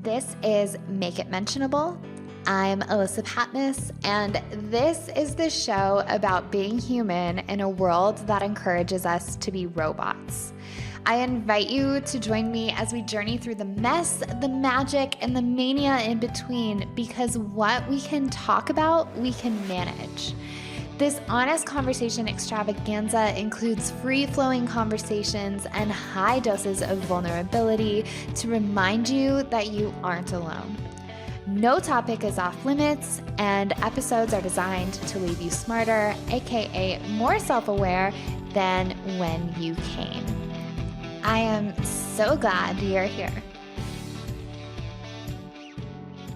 This is Make It Mentionable. I'm Alyssa Patness, and this is the show about being human in a world that encourages us to be robots. I invite you to join me as we journey through the mess, the magic, and the mania in between, because what we can talk about, we can manage. This honest conversation extravaganza includes free-flowing conversations and high doses of vulnerability to remind you that you aren't alone. No topic is off limits, and episodes are designed to leave you smarter, aka more self-aware than when you came. I am so glad you're here.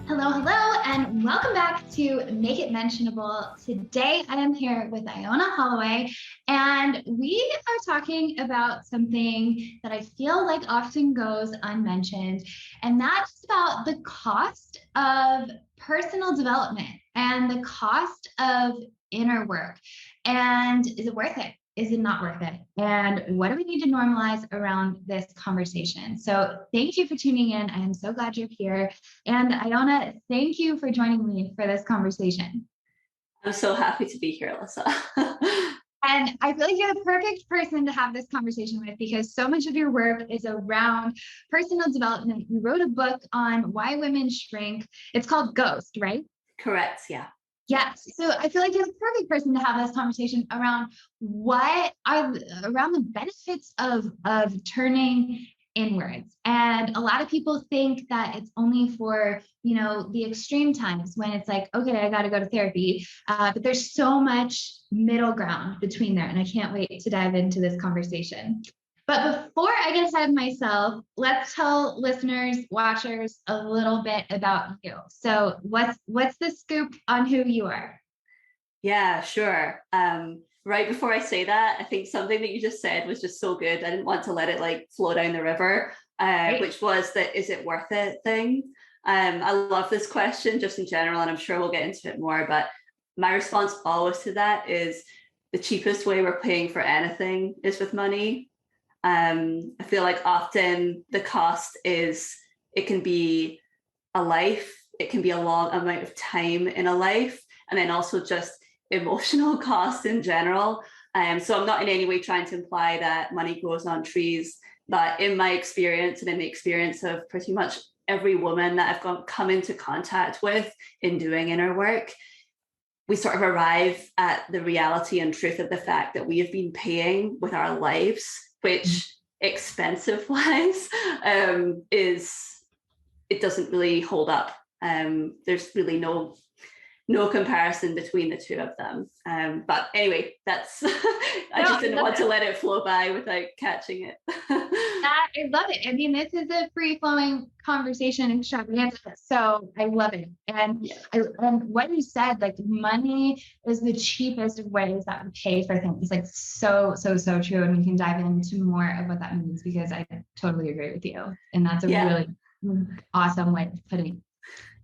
Hello, and welcome back to Make It Mentionable. Today, I am here with Iona Holloway, and we are talking about something that I feel like often goes unmentioned, and that's about the cost of personal development and the cost of inner work. And is it worth it? Is it not worth it? And what do we need to normalize around this conversation? So thank you for tuning in. I am so glad you're here. And Iona, thank you for joining me for this conversation. I'm so happy to be here, Alyssa. And I feel like you're the perfect person to have this conversation with because so much of your work is around personal development. You wrote a book on why women shrink. It's called Ghost, right? Correct, yeah. Yes. So I feel like you're the perfect person to have this conversation around around the benefits of turning inwards. And a lot of people think that it's only for, the extreme times when it's like, okay, I got to go to therapy. But there's so much middle ground between there. And I can't wait to dive into this conversation. But before I get ahead of myself, let's tell listeners, watchers a little bit about you. So what's the scoop on who you are? Yeah, sure. Right before I say that, I think something that you just said was just so good. I didn't want to let it flow down the river, which was the is it worth it thing. I love this question just in general, and I'm sure we'll get into it more. But my response always to that is the cheapest way we're paying for anything is with money. I feel like often the cost is, it can be a life, it can be a long amount of time in a life, and then also just emotional cost in general. So I'm not in any way trying to imply that money grows on trees, but in my experience and in the experience of pretty much every woman that I've come into contact with in doing inner work, we sort of arrive at the reality and truth of the fact that we have been paying with our lives, which expensive wise it doesn't really hold up. There's really no comparison between the two of them. But anyway, that's I just didn't want to let it flow by without catching it. I love it. I mean, this is a free-flowing conversation extravaganza, so I love it. And and what you said, like money is the cheapest of ways that we pay for things. Like so true. And we can dive into more of what that means because I totally agree with you. And that's a really awesome way of putting it.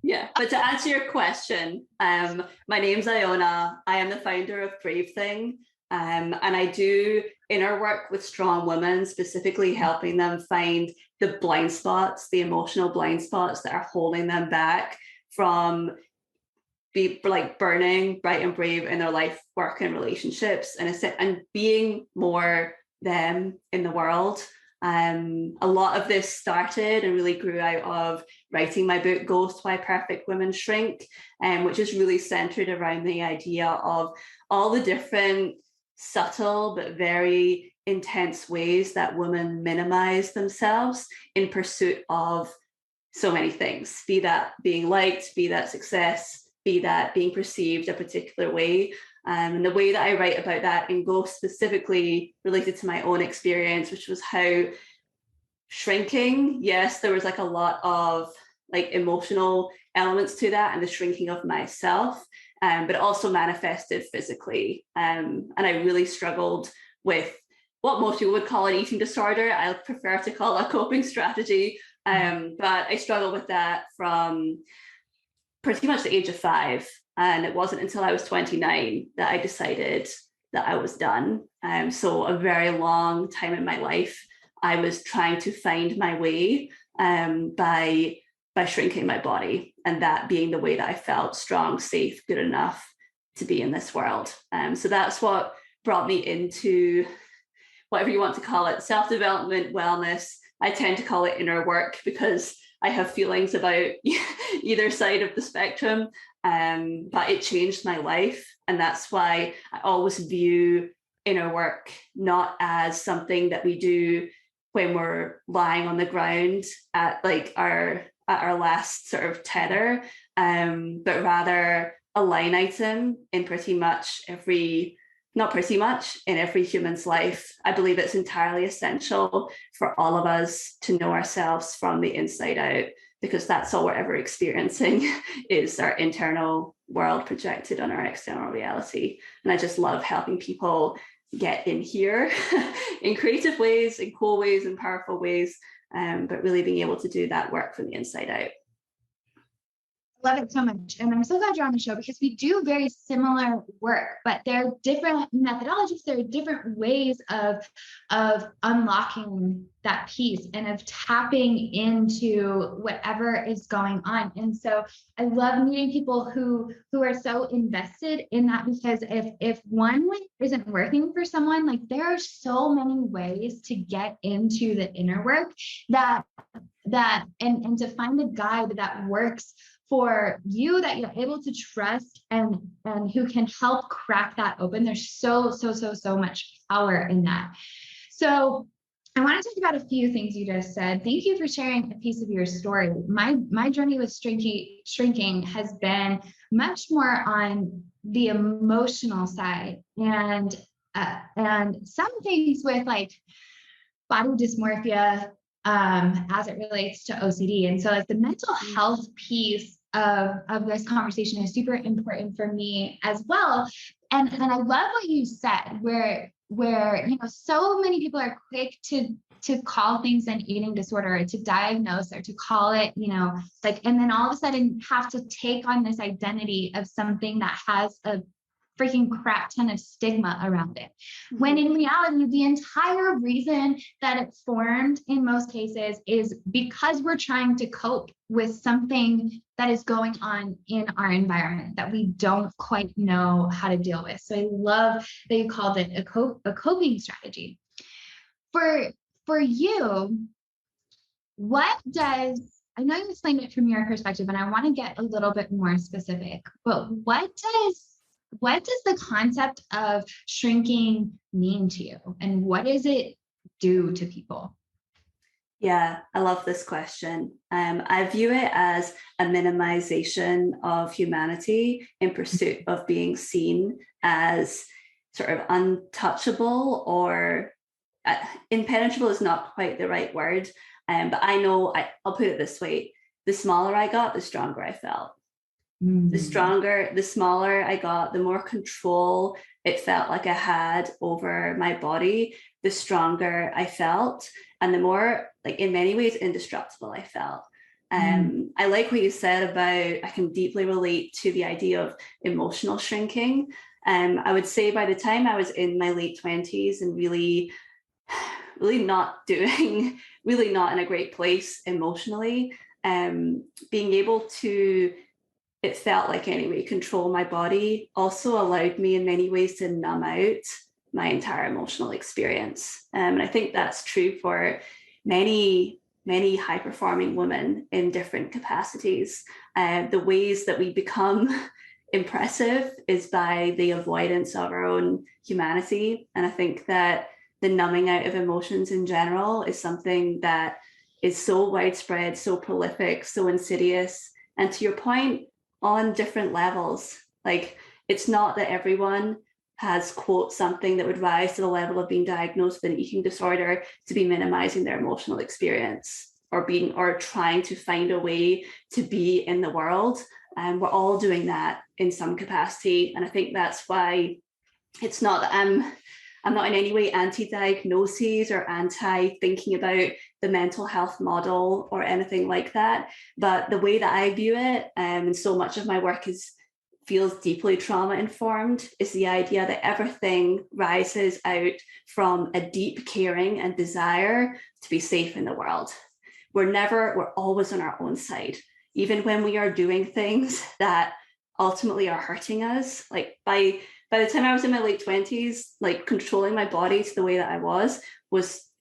Yeah, but to answer your question, my name's Iona. I am the founder of Bravery, and I do inner work with strong women, specifically helping them find the blind spots, the emotional blind spots that are holding them back from burning bright and brave in their life, work, and relationships, and being more them in the world. A lot of this started and really grew out of writing my book, Ghost: Why Perfect Women Shrink, which is really centered around the idea of all the different subtle but very intense ways that women minimize themselves in pursuit of so many things, be that being liked, be that success, be that being perceived a particular way. And the way that I write about that in Ghost specifically related to my own experience, which was how shrinking, yes, there was a lot of emotional elements to that and the shrinking of myself, but it also manifested physically. And I really struggled with what most people would call an eating disorder. I prefer to call it a coping strategy. But I struggled with that from pretty much the age of 5. And it wasn't until I was 29 that I decided that I was done. So a very long time in my life, I was trying to find my way by by shrinking my body, and that being the way that I felt strong, safe, good enough to be in this world. So that's what brought me into, whatever you want to call it, self-development, wellness. I tend to call it inner work because I have feelings about either side of the spectrum, but it changed my life. And that's why I always view inner work not as something that we do when we're lying on the ground at like our last sort of tether, but rather a line item in pretty much every, not pretty much, in every human's life. I believe it's entirely essential for all of us to know ourselves from the inside out, because that's all we're ever experiencing is our internal world projected on our external reality. And I just love helping people get in here in creative ways, in cool ways, in powerful ways, but really being able to do that work from the inside out. Love it so much. And I'm so glad you're on the show, because we do very similar work, but there are different methodologies. There are different ways of unlocking that piece and of tapping into whatever is going on. And so I love meeting people who are so invested in that, because if one way isn't working for someone, like there are so many ways to get into the inner work that and to find a guide that works for you, that you're able to trust and who can help crack that open. There's so much power in that. So I want to talk about a few things you just said. Thank you for sharing a piece of your story. My journey with shrinking has been much more on the emotional side, and some things with like body dysmorphia as it relates to OCD. And so like the mental health piece of this conversation is super important for me as well. And I love what you said, where so many people are quick to call things an eating disorder, or to diagnose, or to call it, like, and then all of a sudden have to take on this identity of something that has a freaking crap ton of stigma around it. When in reality, the entire reason that it formed in most cases is because we're trying to cope with something that is going on in our environment that we don't quite know how to deal with. So I love that you called it a coping strategy. For you, I know you explained it from your perspective, and I want to get a little bit more specific, but what does the concept of shrinking mean to you, and what does it do to people? Yeah, I love this question. I view it as a minimization of humanity in pursuit of being seen as sort of untouchable, or impenetrable is not quite the right word. But I know, I'll put it this way: the smaller I got, the stronger I felt. The smaller I got, the more control it felt like I had over my body, the stronger I felt, and the more, like, in many ways, indestructible I felt. I like what you said about, I can deeply relate to the idea of emotional shrinking. I would say by the time I was in my late 20s and really not doing, really not in a great place emotionally, being able to, it felt like anyway, control my body also allowed me in many ways to numb out my entire emotional experience. And I think that's true for many high-performing women in different capacities. The ways that we become impressive is by the avoidance of our own humanity. And I think that the numbing out of emotions in general is something that is so widespread, so prolific, so insidious. And to your point, on different levels. Like, it's not that everyone has, quote, something that would rise to the level of being diagnosed with an eating disorder to be minimizing their emotional experience or trying to find a way to be in the world. And we're all doing that in some capacity. And I think that's why it's not that I'm not in any way anti-diagnoses or anti-thinking about the mental health model or anything like that. But the way that I view it, and so much of my work feels deeply trauma-informed, is the idea that everything rises out from a deep caring and desire to be safe in the world. We're always on our own side. even when we are doing things that ultimately are hurting us. Like by the time I was in my late 20s, like controlling my body to the way that I was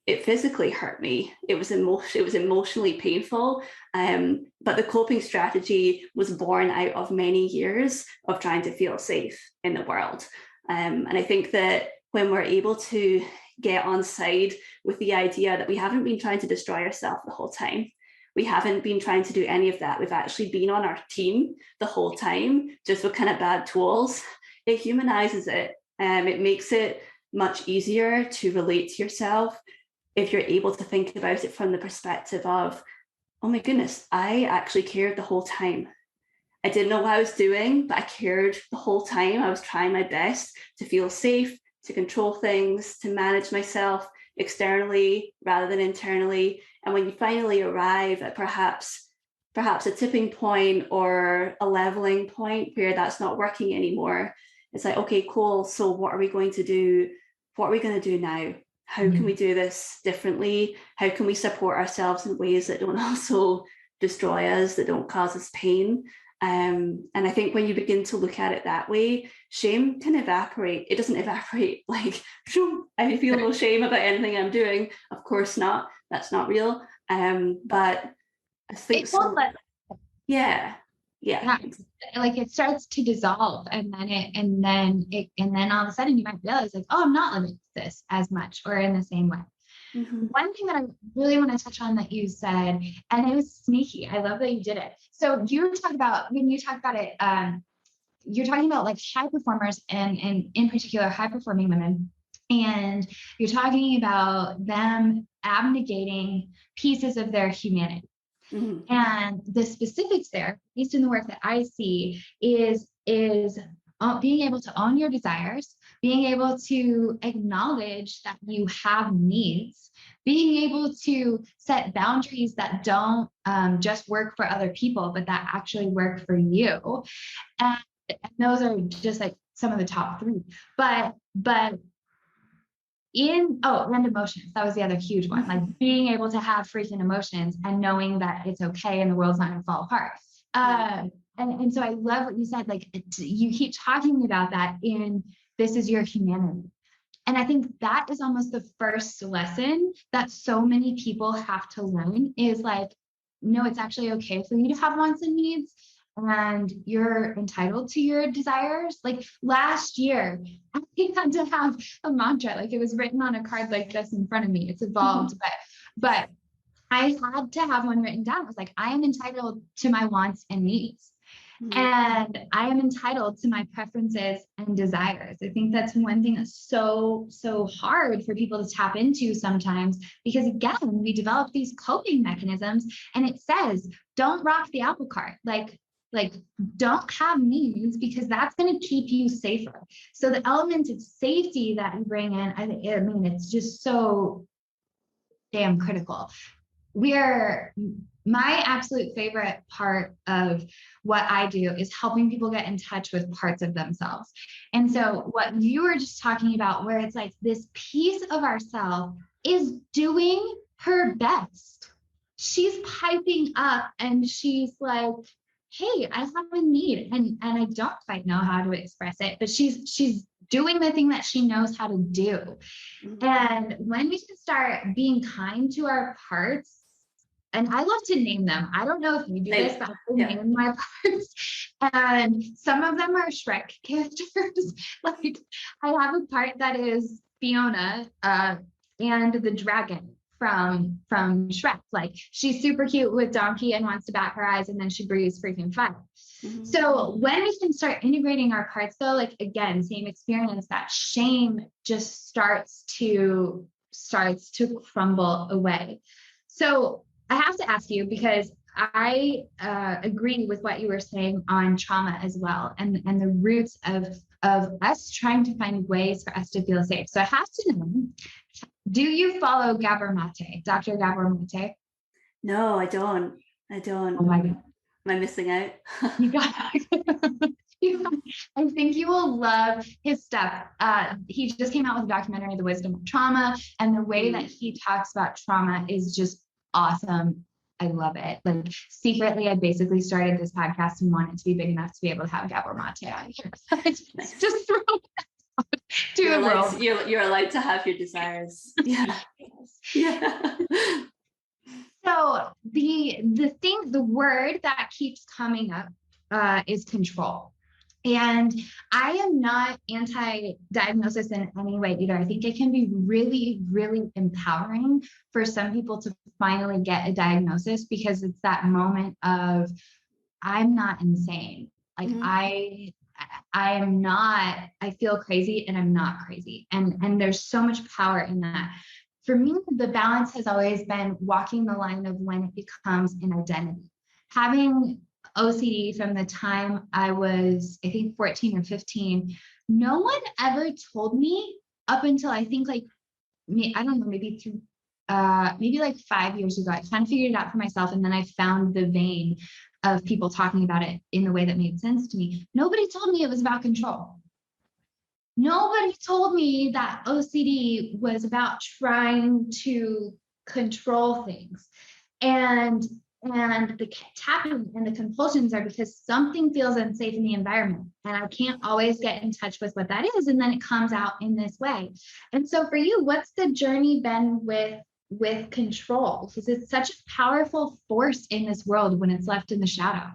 it physically hurt me. It was emotionally painful. But the coping strategy was born out of many years of trying to feel safe in the world. And I think that when we're able to get on side with the idea that we haven't been trying to destroy ourselves the whole time, we haven't been trying to do any of that, we've actually been on our team the whole time, just with kind of bad tools, it humanizes it. It makes it much easier to relate to yourself if you're able to think about it from the perspective of, oh my goodness, I actually cared the whole time. I didn't know what I was doing, but I cared the whole time. I was trying my best to feel safe, to control things, to manage myself externally rather than internally. And when you finally arrive at perhaps a tipping point or a leveling point where that's not working anymore, it's like, okay, cool. So what are we going to do? What are we going to do now? How can we do this differently? How can we support ourselves in ways that don't also destroy us, that don't cause us pain? And I think when you begin to look at it that way, shame can evaporate. It doesn't evaporate like, I feel no shame about anything I'm doing. Of course not. That's not real. But I think so. Yeah. Like it starts to dissolve, and then all of a sudden you might realize like, oh, I'm not living this as much or in the same way. One thing that I really want to touch on that you said, and it was sneaky, I love that you did it. So you talk about, when you talk about it, you're talking about like high performers and in particular high performing women, and you're talking about them abnegating pieces of their humanity. And the specifics there, at least in the work that I see, is being able to own your desires, being able to acknowledge that you have needs, being able to set boundaries that don't just work for other people, but that actually work for you. And those are just like some of the top three. But and emotions, that was the other huge one, like being able to have freaking emotions and knowing that it's okay and the world's not going to fall apart. And so I love what you said, like you keep talking about that in This Is Your Humanity. And I think that is almost the first lesson that so many people have to learn, is like, no, it's actually okay for you to have wants and needs, and you're entitled to your desires. Like last year, I had to have a mantra, like it was written on a card like this in front of me. It's evolved, but I had to have one written down. It was like, I am entitled to my wants and needs. And I am entitled to my preferences and desires. I think that's one thing that's so hard for people to tap into sometimes, because again, we develop these coping mechanisms, and it says, don't rock the apple cart. Like don't have needs, because that's going to keep you safer. So the element of safety that you bring in, I mean, it's just so damn critical. My absolute favorite part of what I do is helping people get in touch with parts of themselves. And so what you were just talking about, where it's like this piece of ourselves is doing her best. She's piping up and she's like, hey, I have a need, and I don't quite know how to express it, but she's doing the thing that she knows how to do. And when we can start being kind to our parts, and I love to name them. I don't know if you do this, but I name my parts. And some of them are Shrek characters. Like I have a part that is Fiona and the dragon from Shrek. Like she's super cute with Donkey and wants to bat her eyes, and then she breathes freaking fire. So when we can start integrating our parts, though, like again, same experience, that shame just starts to crumble away. So I have to ask you, because I agree with what you were saying on trauma as well, and the roots of us trying to find ways for us to feel safe. So I have to know, do you follow Gabor Mate, Dr. Gabor Mate? No, I don't. Oh my God. Am I missing out? You got I think you will love his stuff. He just came out with a documentary, The Wisdom of Trauma, and the way that he talks about trauma is just awesome. I love it. Like secretly, I basically started this podcast and wanted to be big enough to be able to have Gabor Mate on here. just throw that out to the world. You're allowed to have your desires. Yeah. Yeah. So the word that keeps coming up is control. And I am not anti-diagnosis in any way either. I think it can be really, really empowering for some people to finally get a diagnosis, because it's that moment of, I'm not insane. Like I am not, I feel crazy and I'm not crazy. And there's so much power in that. For me, the balance has always been walking the line of when it becomes an identity. Having OCD from the time I was, I think, 14 or 15, no one ever told me up until I think like, I don't know, maybe like 5 years ago, I kind of figured it out for myself. And then I found the vein of people talking about it in the way that made sense to me. Nobody told me it was about control. Nobody told me that OCD was about trying to control things. And the tapping and the compulsions are because something feels unsafe in the environment. And I can't always get in touch with what that is. And then it comes out in this way. And so for you, what's the journey been with control? Because it's such a powerful force in this world when it's left in the shadow.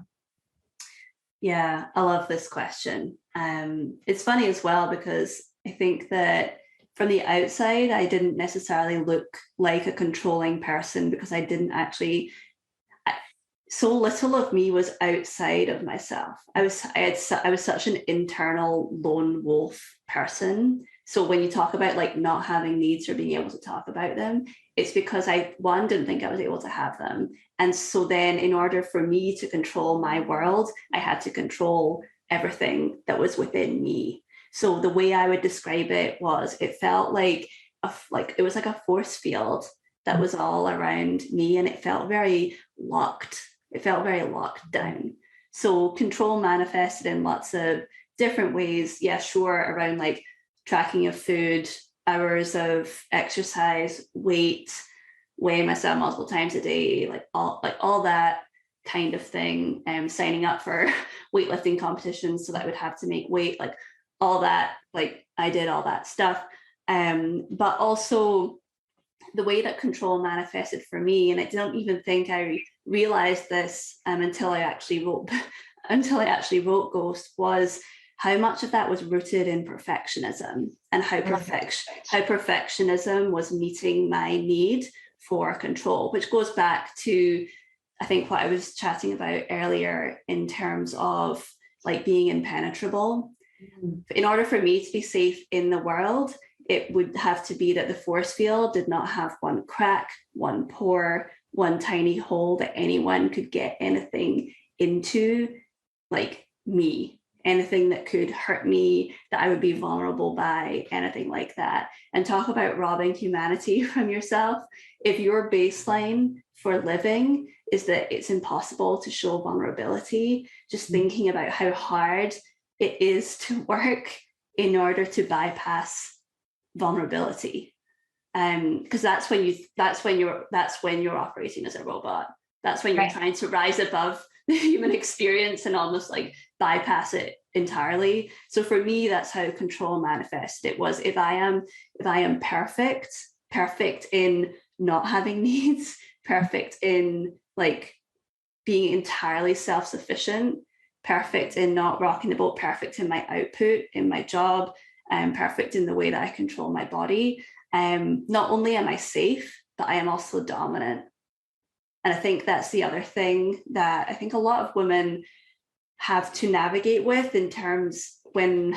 Yeah, I love this question. It's funny as well, because I think that from the outside, I didn't necessarily look like a controlling person, because I didn't actually, so little of me was outside of myself. I was such an internal lone wolf person. So when you talk about like not having needs or being able to talk about them, it's because I, one, didn't think I was able to have them. And so then in order for me to control my world, I had to control everything that was within me. So the way I would describe it was, it felt like it was like a force field that was all around me, and it felt very locked. It felt very locked down. So control manifested in lots of different ways. Yeah, sure, around like tracking of food, hours of exercise, weight, weighing myself multiple times a day, like all that kind of thing. Signing up for weightlifting competitions so that I would have to make weight, like all that, like I did all that stuff. But also the way that control manifested for me, and I don't even think I realized this until I actually wrote Ghost, was how much of that was rooted in perfectionism, and how perfectionism was meeting my need for control, which goes back to, I think, what I was chatting about earlier in terms of like being impenetrable. In order for me to be safe in the world, it would have to be that the force field did not have one crack, one pore, one tiny hole that anyone could get anything into, like me, anything that could hurt me, that I would be vulnerable by, anything like that. And talk about robbing humanity from yourself. If your baseline for living is that it's impossible to show vulnerability, just thinking about how hard it is to work in order to bypass vulnerability, because that's when you're operating as a robot. That's when you're trying to rise above the human experience and almost like bypass it entirely. So for me, that's how control manifested. It was, if I am perfect in not having needs, perfect in like being entirely self-sufficient, perfect in not rocking the boat, perfect in my output, in my job, perfect in the way that I control my body. Not only am I safe, but I am also dominant. And I think that's the other thing that I think a lot of women have to navigate with, in terms when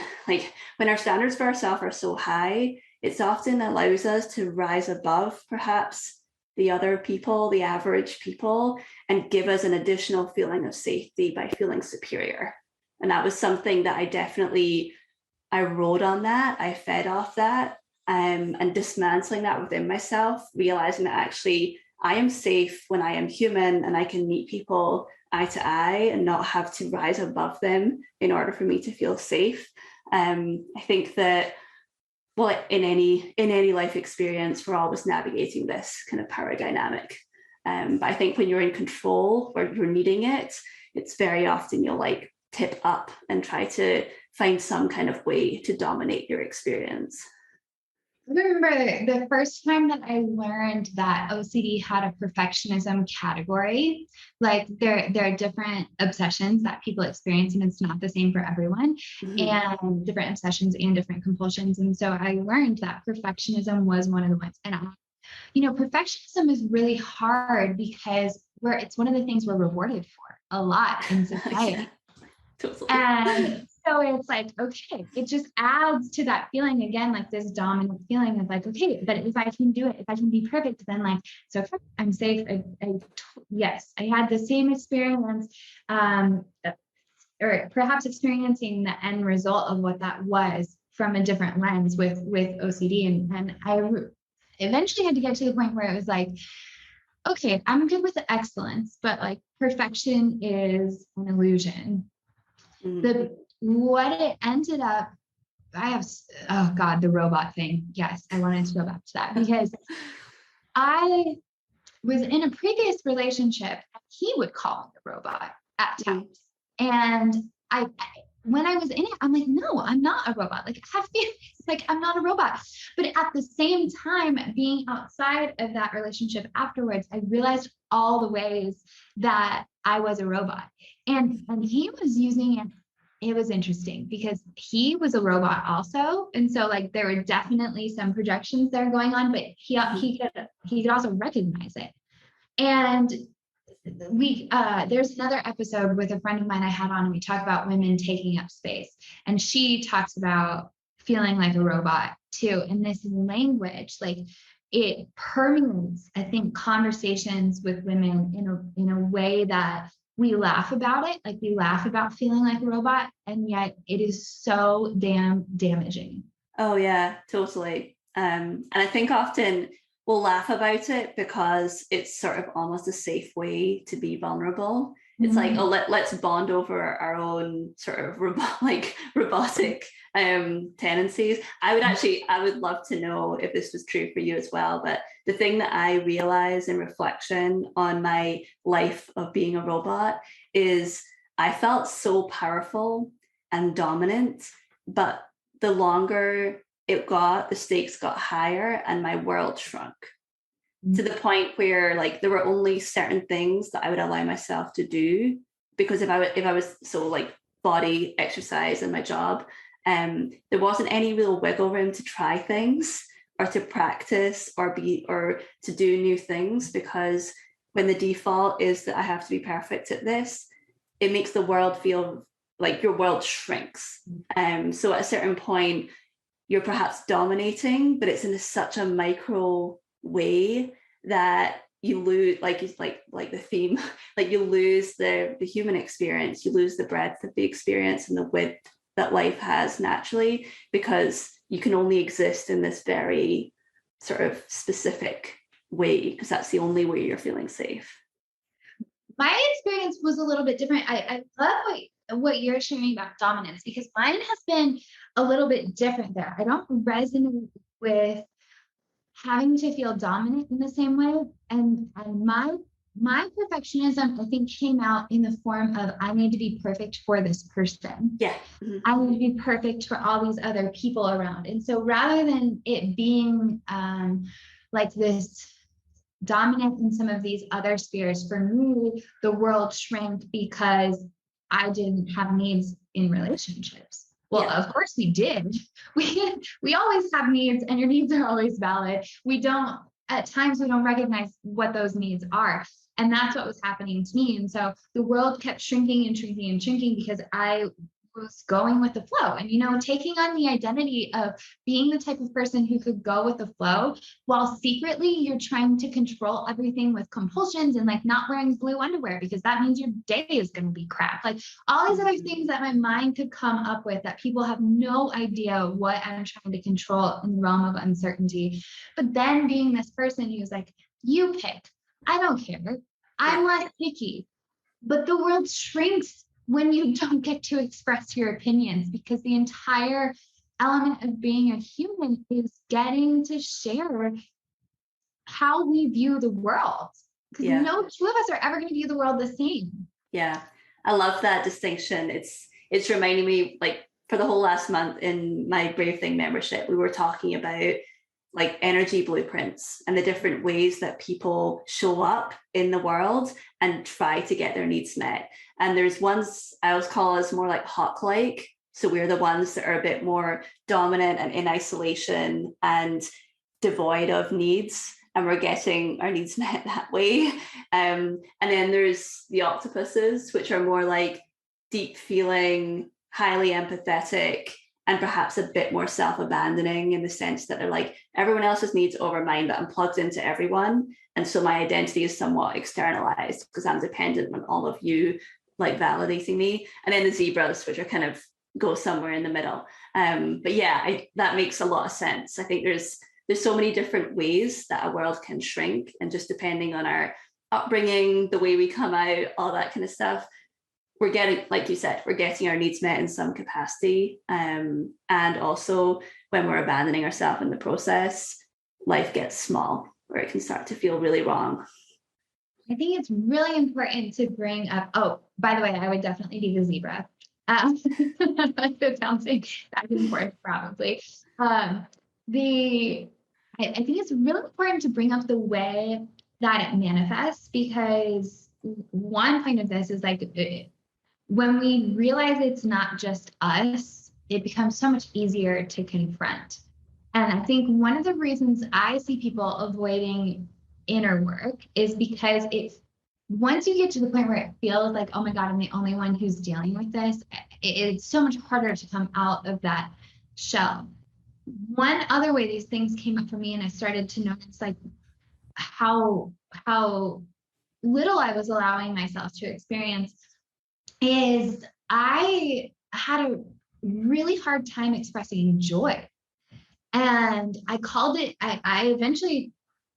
our standards for ourselves are so high, it often allows us to rise above perhaps the other people, the average people, and give us an additional feeling of safety by feeling superior. And that was something that I rode on that, I fed off that, and dismantling that within myself, realizing that actually I am safe when I am human and I can meet people eye to eye and not have to rise above them in order for me to feel safe. I think that, well, in any life experience, we're always navigating this kind of power dynamic. But I think when you're in control or you're needing it, it's very often you'll like tip up and try to find some kind of way to dominate your experience. I remember the first time that I learned that OCD had a perfectionism category. Like there are different obsessions that people experience, and it's not the same for everyone, and different obsessions and different compulsions. And so I learned that perfectionism was one of the ones. And perfectionism is really hard because it's one of the things we're rewarded for a lot in society. Yeah, totally. And so it's like, okay, it just adds to that feeling again, like this dominant feeling of like, okay, but if I can do it, if I can be perfect, then like, so I'm safe. Yes, I had the same experience, or perhaps experiencing the end result of what that was from a different lens with OCD. And I eventually had to get to the point where it was like, okay, I'm good with the excellence, but like perfection is an illusion. What it ended up, the robot thing. Yes, I wanted to go back to that because I was in a previous relationship and he would call me a robot at times. And when I was in it, I'm like, no, I'm not a robot. Like I have feelings, like I'm not a robot. But at the same time, being outside of that relationship afterwards, I realized all the ways that I was a robot. And he was using it. It was interesting because he was a robot also. And so like there were definitely some projections there going on, but he could also recognize it. And there's another episode with a friend of mine I had on, and we talk about women taking up space. And she talks about feeling like a robot too. And this language, like it permeates, I think, conversations with women in a way that we laugh about it. Like we laugh about feeling like a robot, and yet it is so damn damaging. Oh yeah, totally. And I think often we'll laugh about it because it's sort of almost a safe way to be vulnerable. It's like, oh, let's bond over our own sort of robotic tendencies. I would love to know if this was true for you as well. But the thing that I realize in reflection on my life of being a robot is I felt so powerful and dominant, but the longer it got, the stakes got higher and my world shrunk to the point where like there were only certain things that I would allow myself to do, because if I was so like body, exercise and my job, there wasn't any real wiggle room to try things or to practice or to do new things, because when the default is that I have to be perfect at this, it makes the world feel like your world shrinks. So at a certain point, you're perhaps dominating, but it's in such a micro way that you lose, like the theme, like you lose the human experience, you lose the breadth of the experience and the width that life has naturally, because you can only exist in this very sort of specific way, because that's the only way you're feeling safe. My experience was a little bit different. I love what you're sharing about dominance, because mine has been a little bit different there. I don't resonate with having to feel dominant in the same way. And my perfectionism, I think, came out in the form of I need to be perfect for this person. Yeah. I need to be perfect for all these other people around. And so rather than it being like this dominant in some of these other spheres, for me, the world shrank because I didn't have needs in relationships. Well, yeah. Of course we did. We always have needs, and your needs are always valid. At times we don't recognize what those needs are. And that's what was happening to me. And so the world kept shrinking and shrinking and shrinking because I was going with the flow and, taking on the identity of being the type of person who could go with the flow while secretly you're trying to control everything with compulsions and like not wearing blue underwear because that means your day is going to be crap. Like all these other things that my mind could come up with that people have no idea what I'm trying to control in the realm of uncertainty. But then being this person who's like, you pick, I don't care. I'm less picky, but the world shrinks when you don't get to express your opinions, because the entire element of being a human is getting to share how we view the world. because Yeah. no two of us are ever going to view the world the same. Yeah. I love that distinction. It's reminding me, like, for the whole last month in my Brave Thing membership, we were talking about like energy blueprints and the different ways that people show up in the world and try to get their needs met. And there's ones I always call us more like hawk-like. So we're the ones that are a bit more dominant and in isolation and devoid of needs, and we're getting our needs met that way. And then there's the octopuses, which are more like deep feeling, highly empathetic, and perhaps a bit more self-abandoning, in the sense that they're like, everyone else's needs over mine, but I'm plugged into everyone. And so my identity is somewhat externalized because I'm dependent on all of you like validating me. And then the zebras, which are kind of go somewhere in the middle. But yeah, that makes a lot of sense. I think there's so many different ways that a world can shrink, and just depending on our upbringing, the way we come out, all that kind of stuff, we're getting, like you said, we're getting our needs met in some capacity. And also when we're abandoning ourselves in the process, life gets small, where it can start to feel really wrong. I think it's really important to bring up, oh, by the way, I would definitely be the zebra. That's bouncing back and forth, probably. I think it's really important to bring up the way that it manifests, because one point of this is like, when we realize it's not just us, it becomes so much easier to confront. And I think one of the reasons I see people avoiding inner work is because it's, once you get to the point where it feels like, oh my God, I'm the only one who's dealing with this, it's so much harder to come out of that shell. One other way these things came up for me, and I started to notice like how little I was allowing myself to experience, is I had a really hard time expressing joy. And I called it, I eventually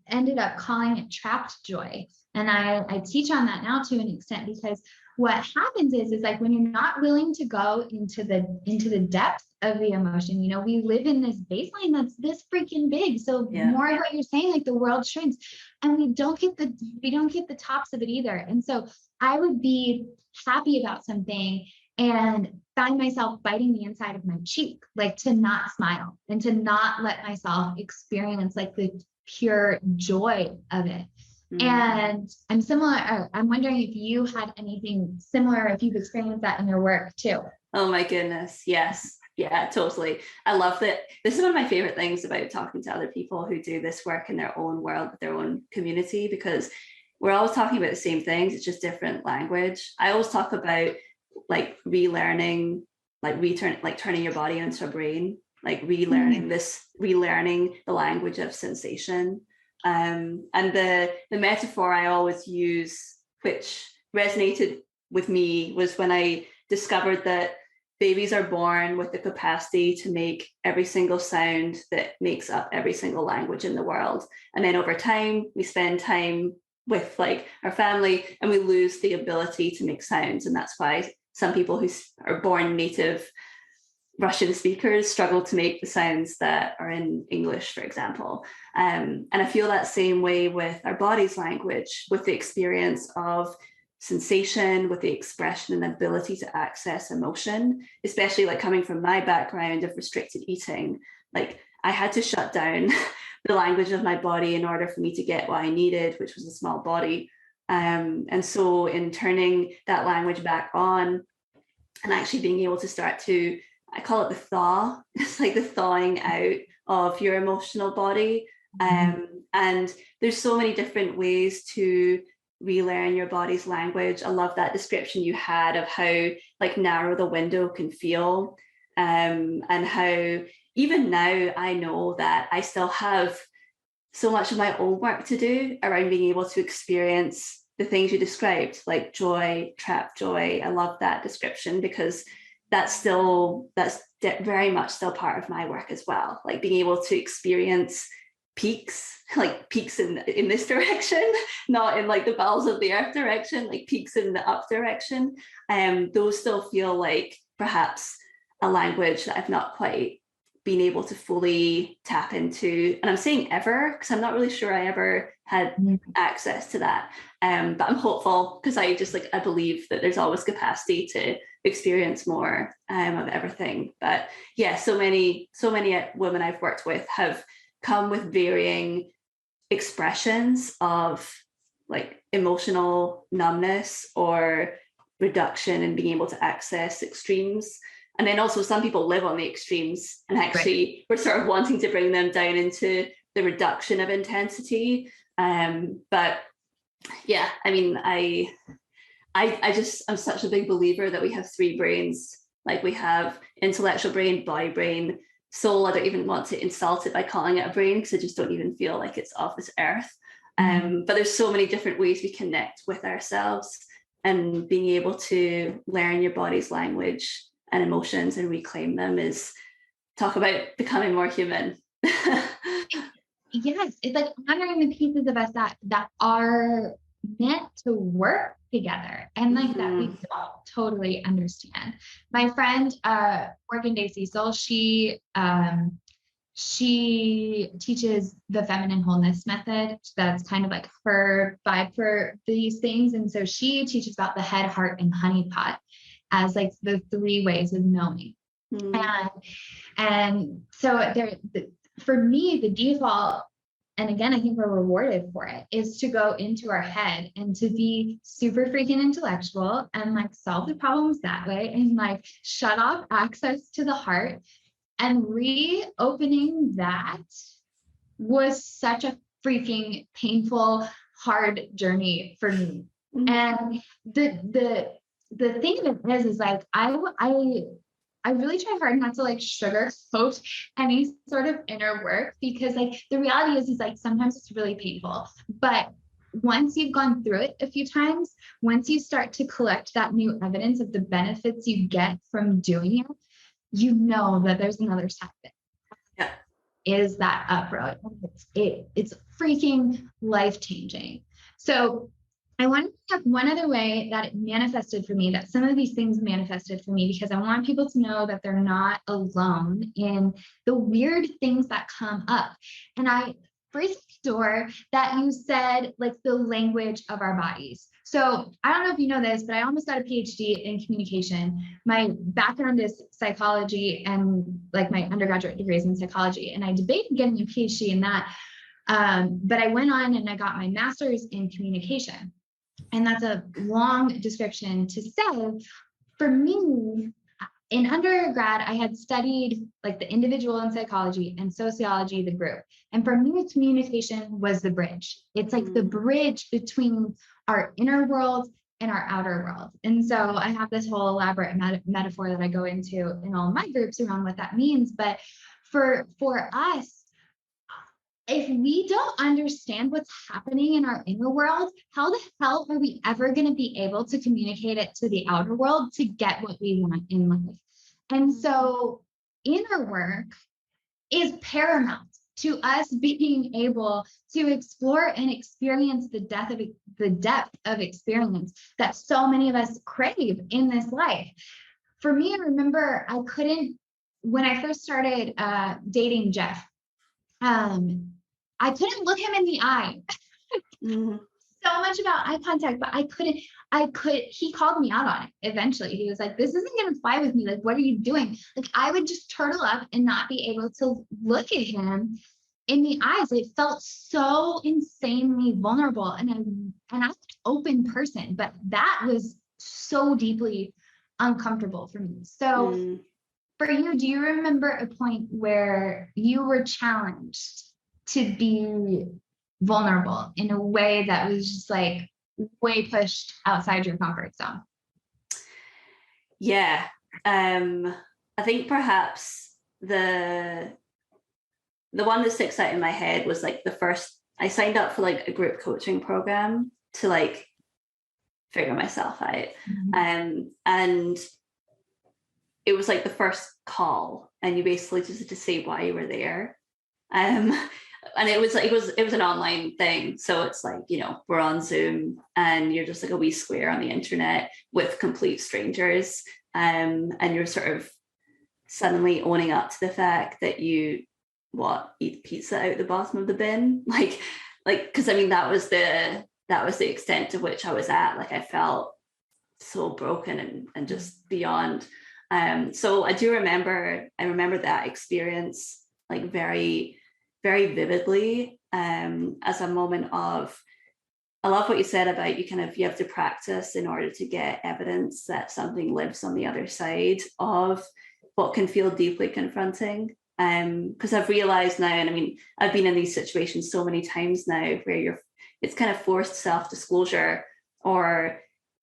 ended up calling it trapped joy. And I teach on that now to an extent, because what happens is like, when you're not willing to go into the depth of the emotion, you know, we live in this baseline that's this freaking big. So more of what you're saying, like the world shrinks, and we don't get the tops of it either. And so I would be happy about something and find myself biting the inside of my cheek, like to not smile and to not let myself experience like the pure joy of it. And I'm wondering if you had anything similar, if you've experienced that in your work too. Oh my goodness. Yes. Yeah, totally. I love that. This is one of my favorite things about talking to other people who do this work in their own world, with their own community, because we're always talking about the same things. It's just different language. I always talk about like relearning, like turning your body into a brain, like relearning the language of sensation. And the metaphor I always use, which resonated with me, was when I discovered that babies are born with the capacity to make every single sound that makes up every single language in the world. And then over time, we spend time with like our family and we lose the ability to make sounds. And that's why some people who are born native Russian speakers struggle to make the sounds that are in English, for example. And I feel that same way with our body's language, with the experience of sensation, with the expression and ability to access emotion, especially like coming from my background of restricted eating. Like I had to shut down the language of my body in order for me to get what I needed, which was a small body. And so in turning that language back on and actually being able to start to, I call it the thaw. It's like the thawing out of your emotional body. And there's so many different ways to relearn your body's language. I love that description you had of how like narrow the window can feel, and how even now I know that I still have so much of my own work to do around being able to experience the things you described, like joy, trapped joy. I love that description, because that's very much still part of my work as well. Like being able to experience peaks, like peaks in this direction, not in like the bowels of the earth direction, like peaks in the up direction. Those still feel like perhaps a language that I've not quite been able to fully tap into, and I'm saying ever because I'm not really sure I ever had access to that, but I'm hopeful because I believe that there's always capacity to experience more of everything. But yeah, so many women I've worked with have come with varying expressions of like emotional numbness or reduction and being able to access extremes. And then also some people live on the extremes, and actually we're sort of wanting to bring them down into the reduction of intensity. But yeah, I mean, I'm such a big believer that we have three brains. Like we have intellectual brain, body brain, soul. I don't even want to insult it by calling it a brain because I just don't even feel like it's of this earth. But there's so many different ways we connect with ourselves, and being able to learn your body's language and emotions and reclaim them is talk about becoming more human. Yes, it's like honoring the pieces of us that are meant to work together and like that we don't totally understand. My friend Morgan Day Cecil, she teaches the feminine wholeness method. That's kind of like her vibe for these things. And so she teaches about the head, heart, and honeypot as like the three ways of knowing. And so for me, the default, and again, I think we're rewarded for it, is to go into our head and to be super freaking intellectual and like solve the problems that way and like shut off access to the heart. And reopening that was such a freaking painful, hard journey for me. And the thing that is like, I really try hard not to like sugarcoat any sort of inner work, because like the reality is like sometimes it's really painful. But once you've gone through it a few times, once you start to collect that new evidence of the benefits you get from doing it, you know that there's another side of it. Yeah. Is that uproad. It's freaking life-changing. So I want to have one other way that it manifested for me, that some of these things manifested for me, because I want people to know that they're not alone in the weird things that come up. And I briefly adore that you said like the language of our bodies. So I don't know if you know this, but I almost got a PhD in communication. My background is psychology and like my undergraduate degree is in psychology. And I debated getting a PhD in that. But I went on and I got my master's in communication. And that's a long description to say, for me, in undergrad, I had studied like the individual in psychology and sociology, the group. And for me, communication was the bridge. It's like the bridge between our inner world and our outer world. And so I have this whole elaborate metaphor that I go into in all my groups around what that means. But for us, if we don't understand what's happening in our inner world, how the hell are we ever going to be able to communicate it to the outer world to get what we want in life? And so inner work is paramount to us being able to explore and experience the depth of experience that so many of us crave in this life. For me, I remember when I first started dating Jeff, I couldn't look him in the eye. So much about eye contact, but he called me out on it eventually. He was like, this isn't going to fly with me. Like, what are you doing? Like, I would just turtle up and not be able to look at him in the eyes. It felt so insanely vulnerable. And I'm an open person, but that was so deeply uncomfortable for me. So for you, do you remember a point where you were challenged to be vulnerable in a way that was just like way pushed outside your comfort zone? Yeah. I think perhaps the one that sticks out in my head was like the first, I signed up for like a group coaching program to like figure myself out. And it was like the first call, and you basically just had to say why you were there. And it was an online thing. So it's like, you know, we're on Zoom and you're just like a wee square on the internet with complete strangers. And you're sort of suddenly owning up to the fact that you eat pizza out the bottom of the bin, like because I mean that was the extent to which I was at. Like I felt so broken and just beyond. So I remember that experience like very, very vividly, as a moment of, I love what you said about you have to practice in order to get evidence that something lives on the other side of what can feel deeply confronting. Because I've realized now, and I mean, I've been in these situations so many times now where it's kind of forced self-disclosure, or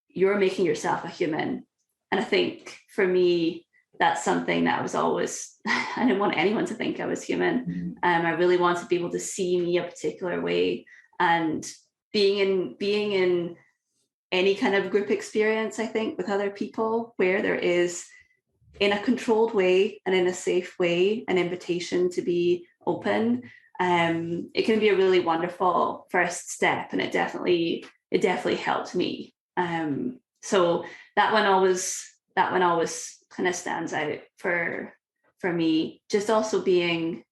you're making yourself a human. And I think for me, that's something that I was always, I didn't want anyone to think I was human. I really wanted to be able to see me a particular way. And being in any kind of group experience, I think, with other people where there is, in a controlled way and in a safe way, an invitation to be open, it can be a really wonderful first step. And it definitely helped me. So that one always kind of stands out for me. Just also being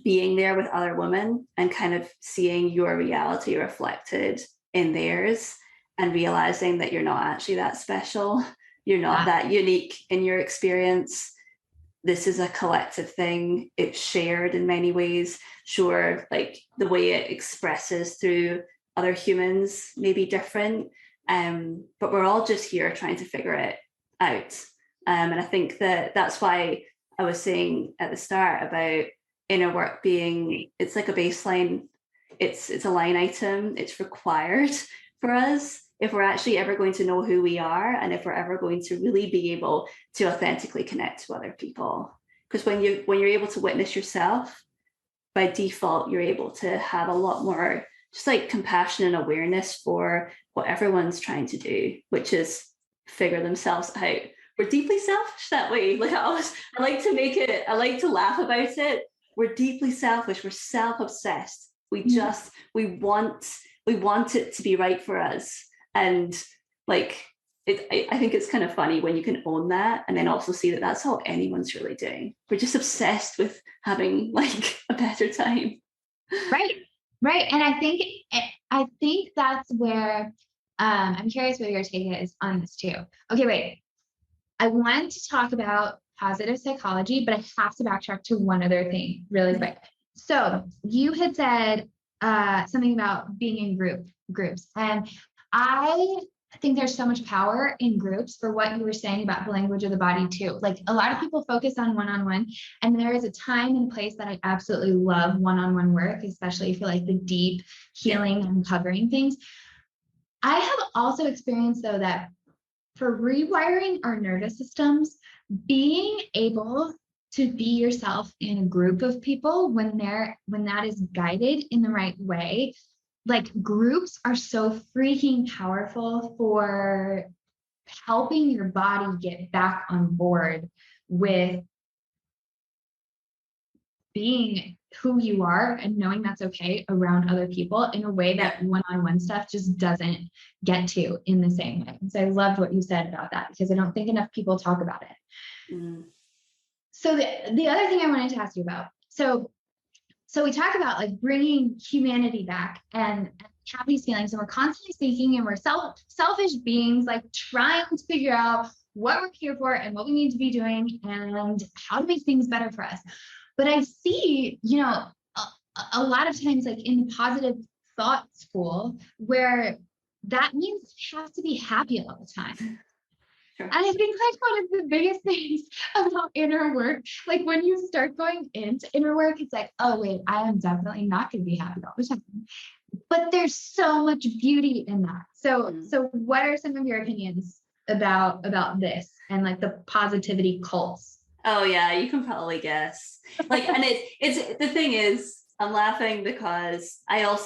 there with other women and kind of seeing your reality reflected in theirs, and realizing that you're not actually that special. You're not that unique in your experience. This is a collective thing. It's shared in many ways. Sure, like the way it expresses through other humans may be different, but we're all just here trying to figure it out. And I think that's why I was saying at the start about inner work being, it's like a baseline. It's a line item. It's required for us if we're actually ever going to know who we are, and if we're ever going to really be able to authentically connect to other people. Because when you're able to witness yourself, by default, you're able to have a lot more just like compassion and awareness for what everyone's trying to do, which is figure themselves out. We're deeply selfish that way. Like I like to laugh about it. We're deeply selfish. We're self-obsessed. We want it to be right for us. And like, I think it's kind of funny when you can own that, and then also see that that's all anyone's really doing. We're just obsessed with having like a better time. Right. And I think that's where, I'm curious what your take is on this too. Okay, wait. I want to talk about positive psychology, but I have to backtrack to one other thing really quick. So you had said something about being in groups, and I think there's so much power in groups for what you were saying about the language of the body too. Like a lot of people focus on one-on-one, and there is a time and place that I absolutely love one-on-one work, especially for like the deep healing and uncovering things. I have also experienced though that for rewiring our nervous systems, being able to be yourself in a group of people when that is guided in the right way, like groups are so freaking powerful for helping your body get back on board with being who you are and knowing that's okay around other people in a way that one-on-one stuff just doesn't get to in the same way. So I loved what you said about that, because I don't think enough people talk about it. So the other thing I wanted to ask you about, so we talk about like bringing humanity back and have these feelings, and we're constantly thinking, and we're selfish beings, like trying to figure out what we're here for and what we need to be doing and how to make things better for us. But I see, a lot of times, like in the positive thought school, where that means you have to be happy all the time. Sure. And I think like one of the biggest things about inner work, like when you start going into inner work, it's like, oh wait, I am definitely not going to be happy all the time. But there's so much beauty in that. So what are some of your opinions about this and like the positivity cults? Oh yeah, you can probably guess. Like, and it's the thing is, I'm laughing because I've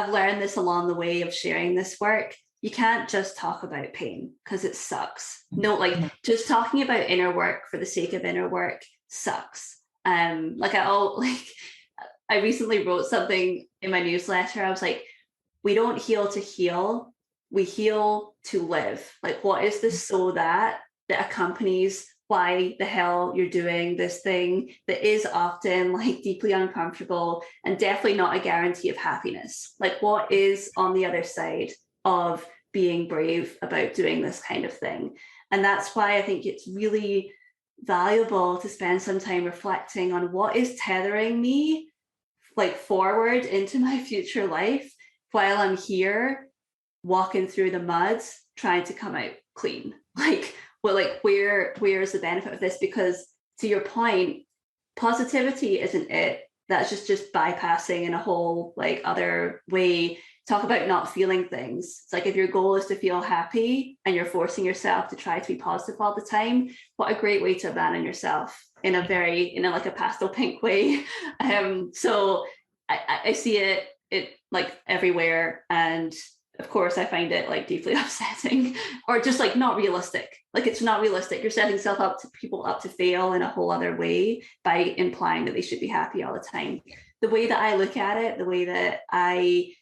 learned this along the way of sharing this work. You can't just talk about pain because it sucks. No, like just talking about inner work for the sake of inner work sucks. I recently wrote something in my newsletter. I was like, we don't heal to heal, we heal to live. Like, what is the so that that accompanies why the hell you're doing this thing that is often like deeply uncomfortable and definitely not a guarantee of happiness. Like, what is on the other side of being brave about doing this kind of thing? And that's why I think it's really valuable to spend some time reflecting on what is tethering me like forward into my future life while I'm here walking through the mud trying to come out clean. Like, well, like where's the benefit of this? Because to your point, positivity isn't it. That's just bypassing in a whole like other way. Talk about not feeling things. It's like if your goal is to feel happy and you're forcing yourself to try to be positive all the time, what a great way to abandon yourself in a very, like a pastel pink way. So I see it like everywhere. And of course I find it like deeply upsetting or just like not realistic. Like it's not realistic. You're setting people up to fail in a whole other way by implying that they should be happy all the time. The way that I look at it, the way that I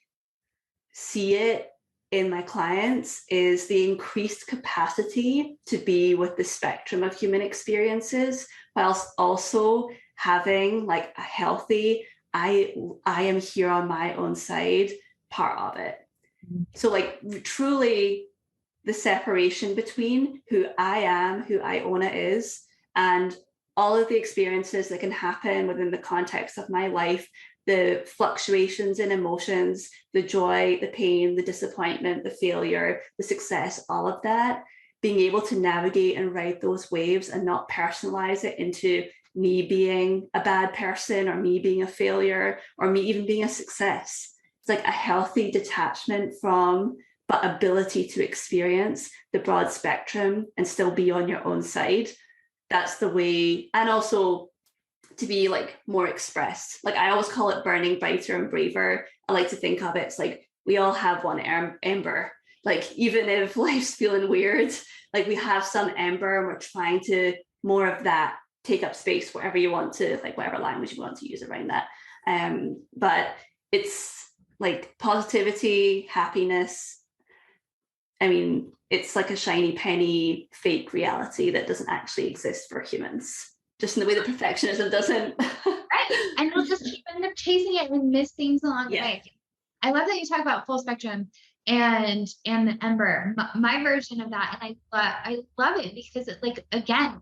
see it in my clients is the increased capacity to be with the spectrum of human experiences, whilst also having like a healthy, I am here on my own side part of it. So like truly the separation between who I am, who Iona is, and all of the experiences that can happen within the context of my life, the fluctuations in emotions, the joy, the pain, the disappointment, the failure, the success, all of that, being able to navigate and ride those waves and not personalize it into me being a bad person or me being a failure or me even being a success. It's like a healthy detachment from, but ability to experience the broad spectrum and still be on your own side. That's the way. And also to be like more expressed. Like I always call it burning brighter and braver. I like to think of it, it's like we all have one ember. Like even if life's feeling weird, like we have some ember and we're trying to more of that take up space wherever you want to, like whatever language you want to use around that. But it's like positivity, happiness. I mean, it's like a shiny penny fake reality that doesn't actually exist for humans. Just in the way that perfectionism doesn't. Right. And we'll just keep end up chasing it and miss things along the way. I love that you talk about full spectrum and the ember. My version of that, and I love it because it's like, again,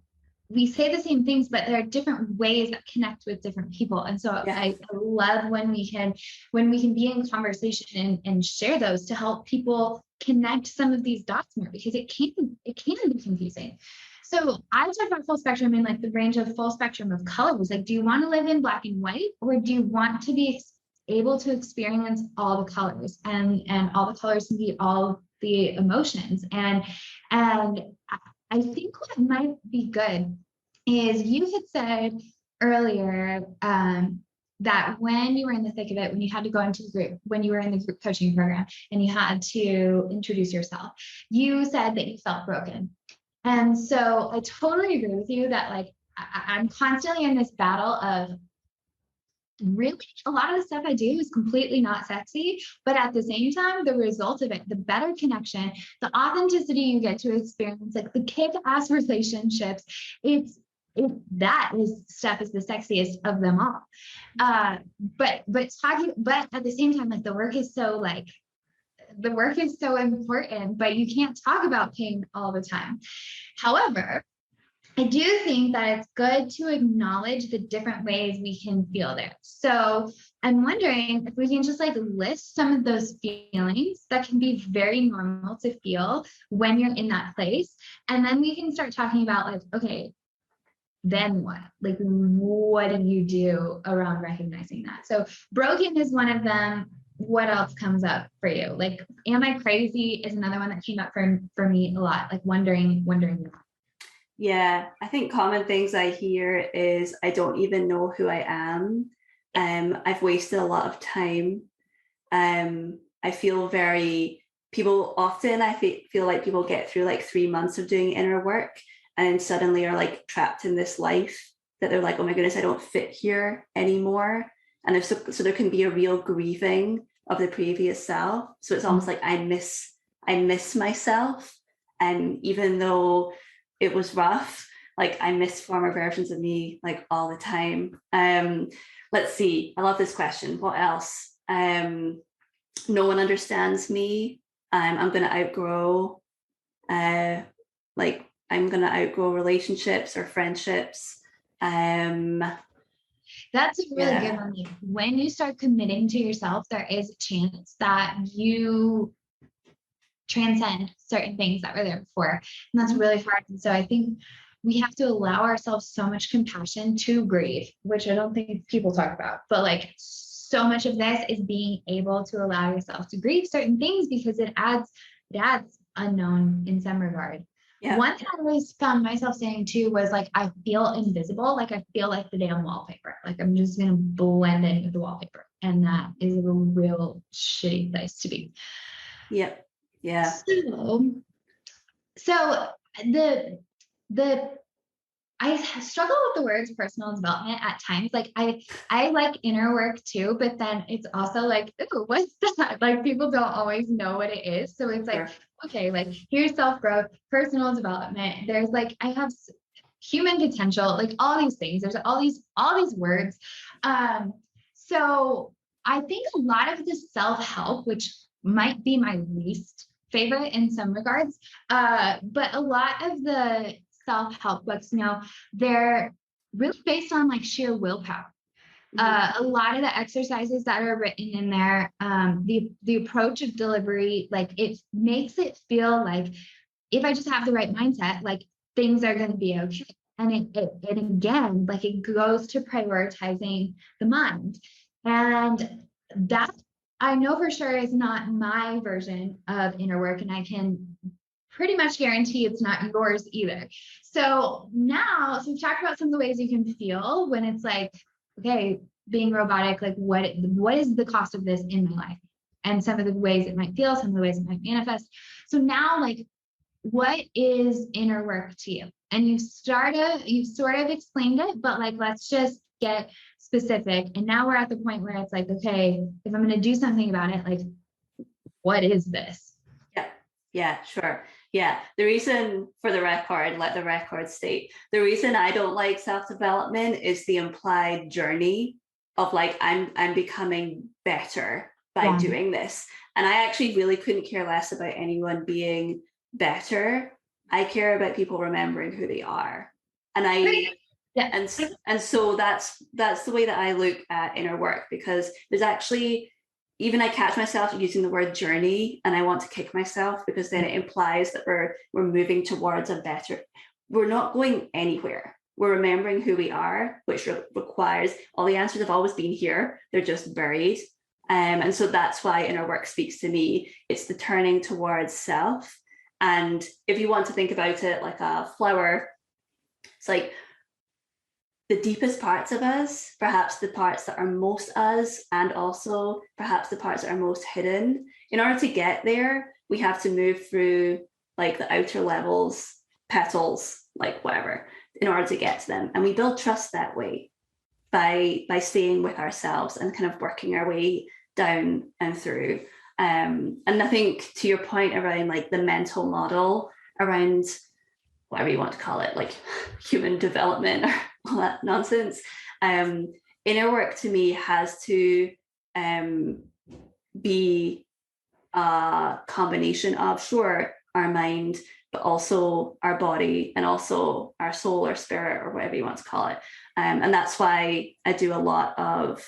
we say the same things, but there are different ways that connect with different people. And so I love when we can be in conversation and share those to help people connect some of these dots more, because it can be confusing. So I talk about full spectrum in like the range of full spectrum of colors. Like, do you want to live in black and white, or do you want to be able to experience all the colors and all the colors can be all the emotions? And I think what might be good is you had said earlier that when you were in the thick of it, when you had to go into the group, when you were in the group coaching program and you had to introduce yourself, you said that you felt broken. And so I totally agree with you that like I'm constantly in this battle of really a lot of the stuff I do is completely not sexy, but at the same time, the result of it, the better connection, the authenticity you get to experience, like the kick-ass relationships, that stuff is the sexiest of them all. But at the same time, like the work is so important, but you can't talk about pain all the time. However, I do think that it's good to acknowledge the different ways we can feel there. So I'm wondering if we can just like list some of those feelings that can be very normal to feel when you're in that place. And then we can start talking about like, okay, then what? Like, what do you do around recognizing that? So broken is one of them. What else comes up for you? Like, am I crazy is another one that came up for me a lot, like wondering that. Yeah, I think common things I hear is I don't even know who I am. I've wasted a lot of time. I feel feel like people get through like 3 months of doing inner work and then suddenly are like trapped in this life that they're like, oh my goodness, I don't fit here anymore. And so there can be a real grieving of the previous self. So it's almost like I miss myself. And even though it was rough. Like I miss former versions of me like all the time. Let's see. I love this question. What else? No one understands me. I'm going to outgrow, like I'm going to outgrow relationships or friendships. That's a really good one. Like, when you start committing to yourself, there is a chance that you transcend certain things that were there before. And that's really hard. And so I think we have to allow ourselves so much compassion to grieve, which I don't think people talk about. But like, so much of this is being able to allow yourself to grieve certain things, because it adds unknown in some regard. Yeah. One thing I always found myself saying too was like, I feel invisible. Like I feel like the damn wallpaper. Like I'm just going to blend in with the wallpaper. And that is a real shitty place to be. Yep. Yeah. So I struggle with the words personal development at times. Like I like inner work too, but then it's also like, ooh, what's that? Like people don't always know what it is. So it's like, okay, like here's self-growth, personal development. There's like, I have human potential, like all these things. There's all these words. So I think a lot of the self-help, which might be my least favorite in some regards, but a lot of the self-help books, they're really based on like sheer willpower. A lot of the exercises that are written in there, the approach of delivery, like it makes it feel like if I just have the right mindset, like things are going to be okay. And it again, like it goes to prioritizing the mind. And that I know for sure is not my version of inner work, and I can pretty much guarantee it's not yours either. So we've talked about some of the ways you can feel when it's like, okay, being robotic, like what is the cost of this in my life? And some of the ways it might feel, some of the ways it might manifest. So now, like, what is inner work to you? And you've sort of explained it, but like, let's just get specific. And now we're at the point where it's like, okay, if I'm going to do something about it, like, what is this? Yeah, sure. Yeah. The reason, for the record, let the record state, the reason I don't like self-development is the implied journey of like, I'm becoming better by doing this. And I actually really couldn't care less about anyone being better. I care about people remembering who they are. And and so that's the way that I look at inner work, because there's actually, even I catch myself using the word journey and I want to kick myself, because then it implies that we're moving towards a better, we're not going anywhere. We're remembering who we are, which requires, all the answers have always been here. They're just buried. And so that's why inner work speaks to me. It's the turning towards self. And if you want to think about it like a flower, it's like the deepest parts of us, perhaps the parts that are most us, and also perhaps the parts that are most hidden. In order to get there, we have to move through like the outer levels, petals, like whatever, in order to get to them. And we build trust that way, by staying with ourselves and kind of working our way down and through. And I think to your point around like the mental model around whatever you want to call it, like human development or all that nonsense, inner work to me has to be a combination of, sure, our mind, but also our body and also our soul or spirit or whatever you want to call it. And that's why I do a lot of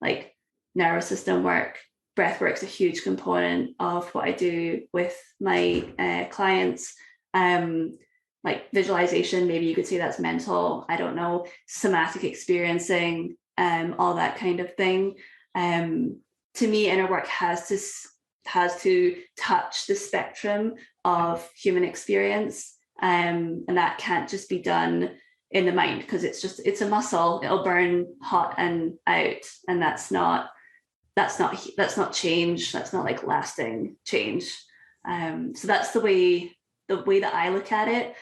like nervous system work. Breath work's a huge component of what I do with my clients. Like visualization, maybe you could say that's mental, I don't know, somatic experiencing, all that kind of thing. To me, inner work has to touch the spectrum of human experience. And that can't just be done in the mind, because it's a muscle. It'll burn hot and out. And that's not change. That's not like lasting change. So that's the way that I look at it,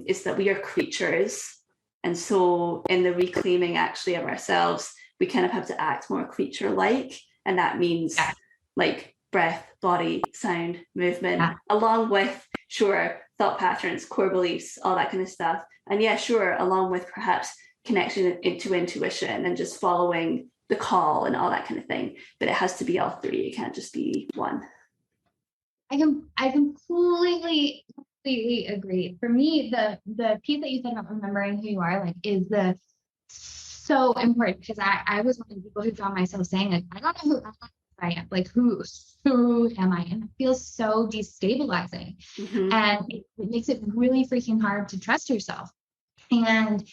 is that we are creatures. And so in the reclaiming actually of ourselves, we kind of have to act more creature-like. And that means like breath, body, sound, movement, along with sure, thought patterns, core beliefs, all that kind of stuff. And yeah, sure, along with perhaps connection into intuition and just following the call and all that kind of thing. But it has to be all three. It can't just be one. I completely agree. For me, the piece that you said about remembering who you are, like, is the so important, because I was one of the people who found myself saying, like, I don't know who I am, like, who am I? And it feels so destabilizing. And it makes it really freaking hard to trust yourself. And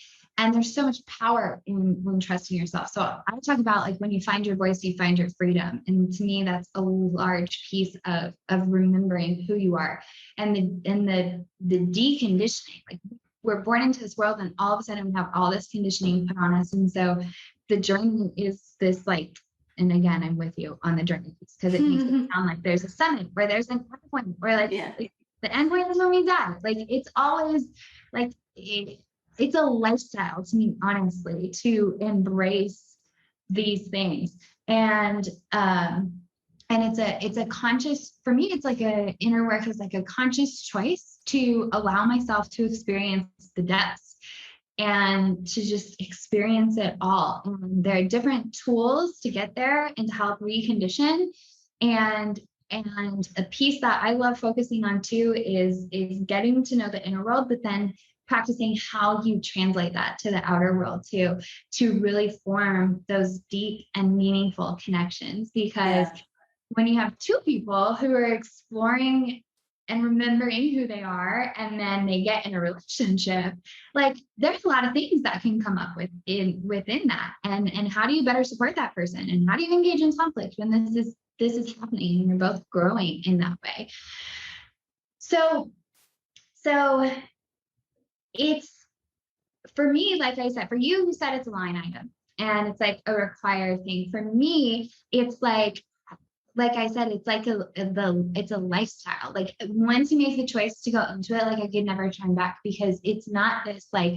there's so much power in when trusting yourself. So I talk about, like, when you find your voice, you find your freedom. And to me, that's a large piece of remembering who you are, and the deconditioning. Like, we're born into this world, and all of a sudden we have all this conditioning put on us. And so the journey is this, like, and again, I'm with you on the journey, because it makes it sound like there's a summit where there's an end point, where, like, the end point is when we die. Like, it's always like, it's a lifestyle to me, honestly, to embrace these things. And it's a conscious, for me, it's like a inner work is like a conscious choice to allow myself to experience the depths and to just experience it all. And there are different tools to get there and to help recondition. And a piece that I love focusing on too is getting to know the inner world, but then practicing how you translate that to the outer world too, to really form those deep and meaningful connections. Because when you have two people who are exploring and remembering who they are, and then they get in a relationship, like, there's a lot of things that can come up within that. And how do you better support that person? And how do you engage in conflict when this is happening and you're both growing in that way? So it's, for me, like I said, for you said it's a line item and it's like a required thing. For me, it's like I said, it's like it's a lifestyle. Like, once you make the choice to go into it, like, I could never turn back, because it's not this, like,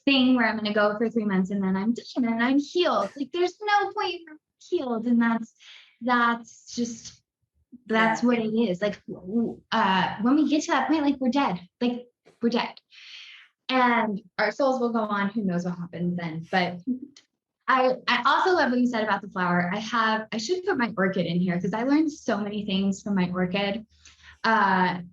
thing where I'm going to go for 3 months and then I'm done and I'm healed. Like, there's no point for healed. And that's just what it is. Like, when we get to that point, like, we're dead. Like, we're dead. And our souls will go on. Who knows what happens then? But I also love what you said about the flower. I should put my orchid in here, because I learned so many things from my orchid. And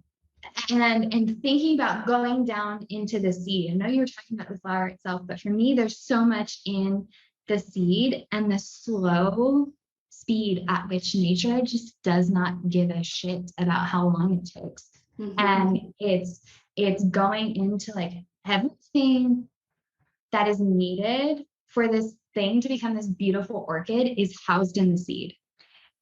thinking about going down into the seed. I know you were talking about the flower itself, but for me, there's so much in the seed and the slow speed at which nature just does not give a shit about how long it takes. And it's going into, like, everything that is needed for this thing to become this beautiful orchid is housed in the seed.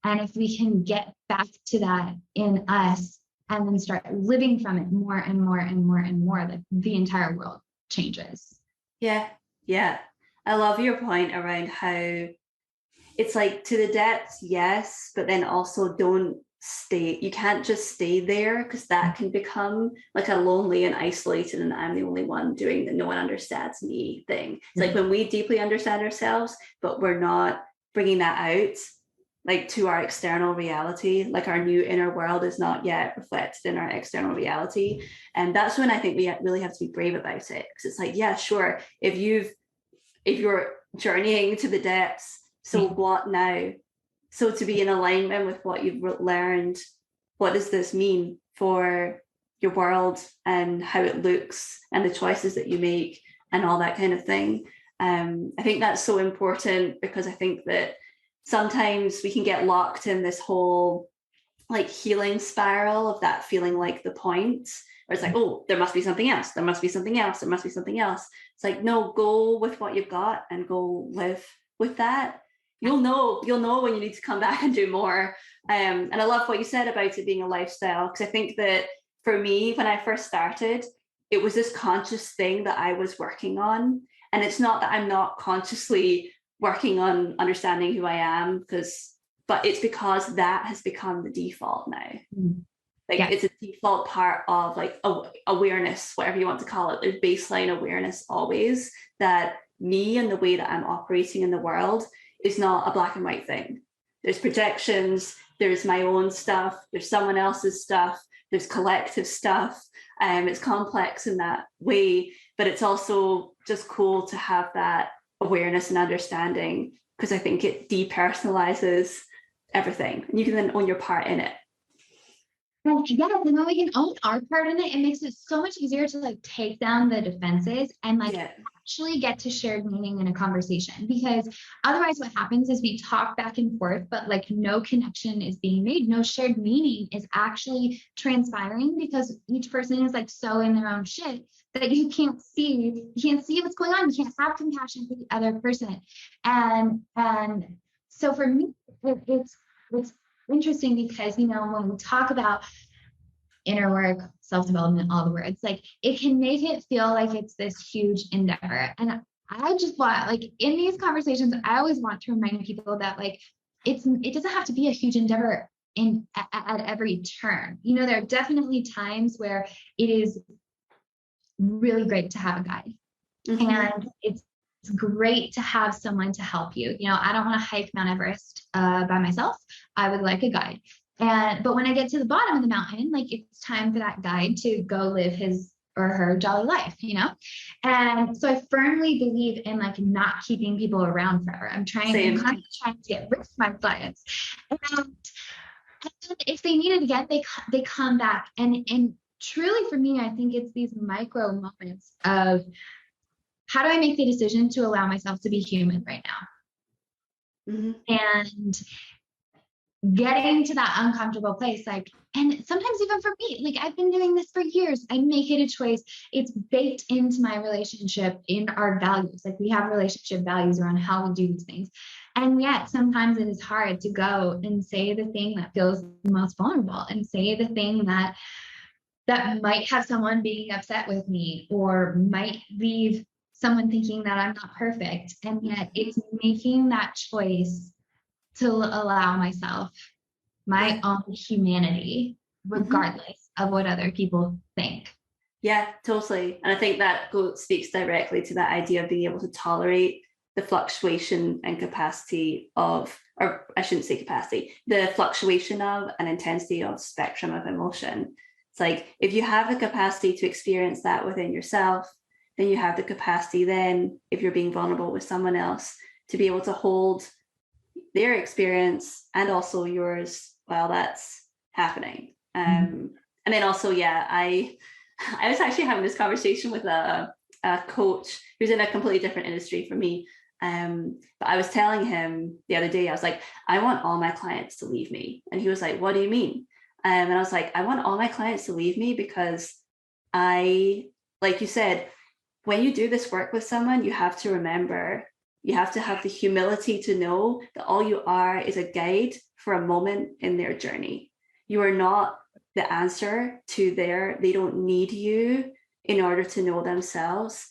And if we can get back to that in us and then start living from it more and more and more and more, like, the entire world changes. Yeah. I love your point around how it's like, to the depths, yes, but then also don't stay. You can't just stay there, because that can become like a lonely and isolated and I'm the only one doing the no one understands me thing. It's like when we deeply understand ourselves, but we're not bringing that out, like, to our external reality, like, our new inner world is not yet reflected in our external reality. And that's when I think we really have to be brave about it, because it's like, yeah, sure, if you're journeying to the depths, so what now? So to be in alignment with what you've learned, what does this mean for your world and how it looks and the choices that you make and all that kind of thing? I think that's so important, because I think that sometimes we can get locked in this whole, like, healing spiral of that feeling like the point, where it's like, oh, there must be something else. There must be something else. There must be something else. It's like, no, go with what you've got and go live with that. You'll know when you need to come back and do more. And I love what you said about it being a lifestyle, because I think that for me, when I first started, it was this conscious thing that I was working on. And it's not that I'm not consciously working on understanding who I am, but it's because that has become the default now. Like, it's a default part of, like, awareness, whatever you want to call it. There's baseline awareness always that me and the way that I'm operating in the world is not a black and white thing. There's projections, there's my own stuff, there's someone else's stuff, there's collective stuff. It's complex in that way, but it's also just cool to have that awareness and understanding, because I think it depersonalizes everything and you can then own your part in it. Yeah, and then we can own our part in it. It makes it so much easier to like take down the defenses and like actually get to shared meaning in a conversation. Because otherwise what happens is we talk back and forth, but like no connection is being made. No shared meaning is actually transpiring, because each person is like so in their own shit that you can't see what's going on. You can't have compassion for the other person. And so for me, it's interesting because, you know, when we talk about inner work, self-development, all the words, like it can make it feel like it's this huge endeavor. And I just want, like, in these conversations, I always want to remind people that like it doesn't have to be a huge endeavor at every turn. You know, there are definitely times where it is really great to have a guide. And it's great to have someone to help you. You know, I don't want to hike Mount Everest by myself. I would like a guide. But when I get to the bottom of the mountain, like it's time for that guide to go live his or her jolly life, you know? And so I firmly believe in like not keeping people around forever. I'm constantly trying to get rid of my clients. And if they need it again, they come back. And truly for me, I think it's these micro moments of, how do I make the decision to allow myself to be human right now? And getting to that uncomfortable place, like, and sometimes even for me, like I've been doing this for years. I make it a choice. It's baked into my relationship, in our values. Like we have relationship values around how we do these things. And yet sometimes it is hard to go and say the thing that feels the most vulnerable, and say the thing that might have someone being upset with me, or might leave someone thinking that I'm not perfect. And yet it's making that choice to allow myself my own humanity, regardless of what other people think. Yeah, totally. And I think that speaks directly to that idea of being able to tolerate the fluctuation and capacity of, or I shouldn't say capacity, the fluctuation of an intensity of spectrum of emotion. It's like, if you have the capacity to experience that within yourself, then you have the capacity then, if you're being vulnerable with someone else, to be able to hold their experience and also yours while that's happening. And then also, I was actually having this conversation with a coach who's in a completely different industry from me. But I was telling him the other day, I was like, I want all my clients to leave me. And he was like, what do you mean? And I was like, I want all my clients to leave me because like you said, when you do this work with someone, you have to remember, you have to have the humility to know that all you are is a guide for a moment in their journey. You are not the answer to they don't need you in order to know themselves.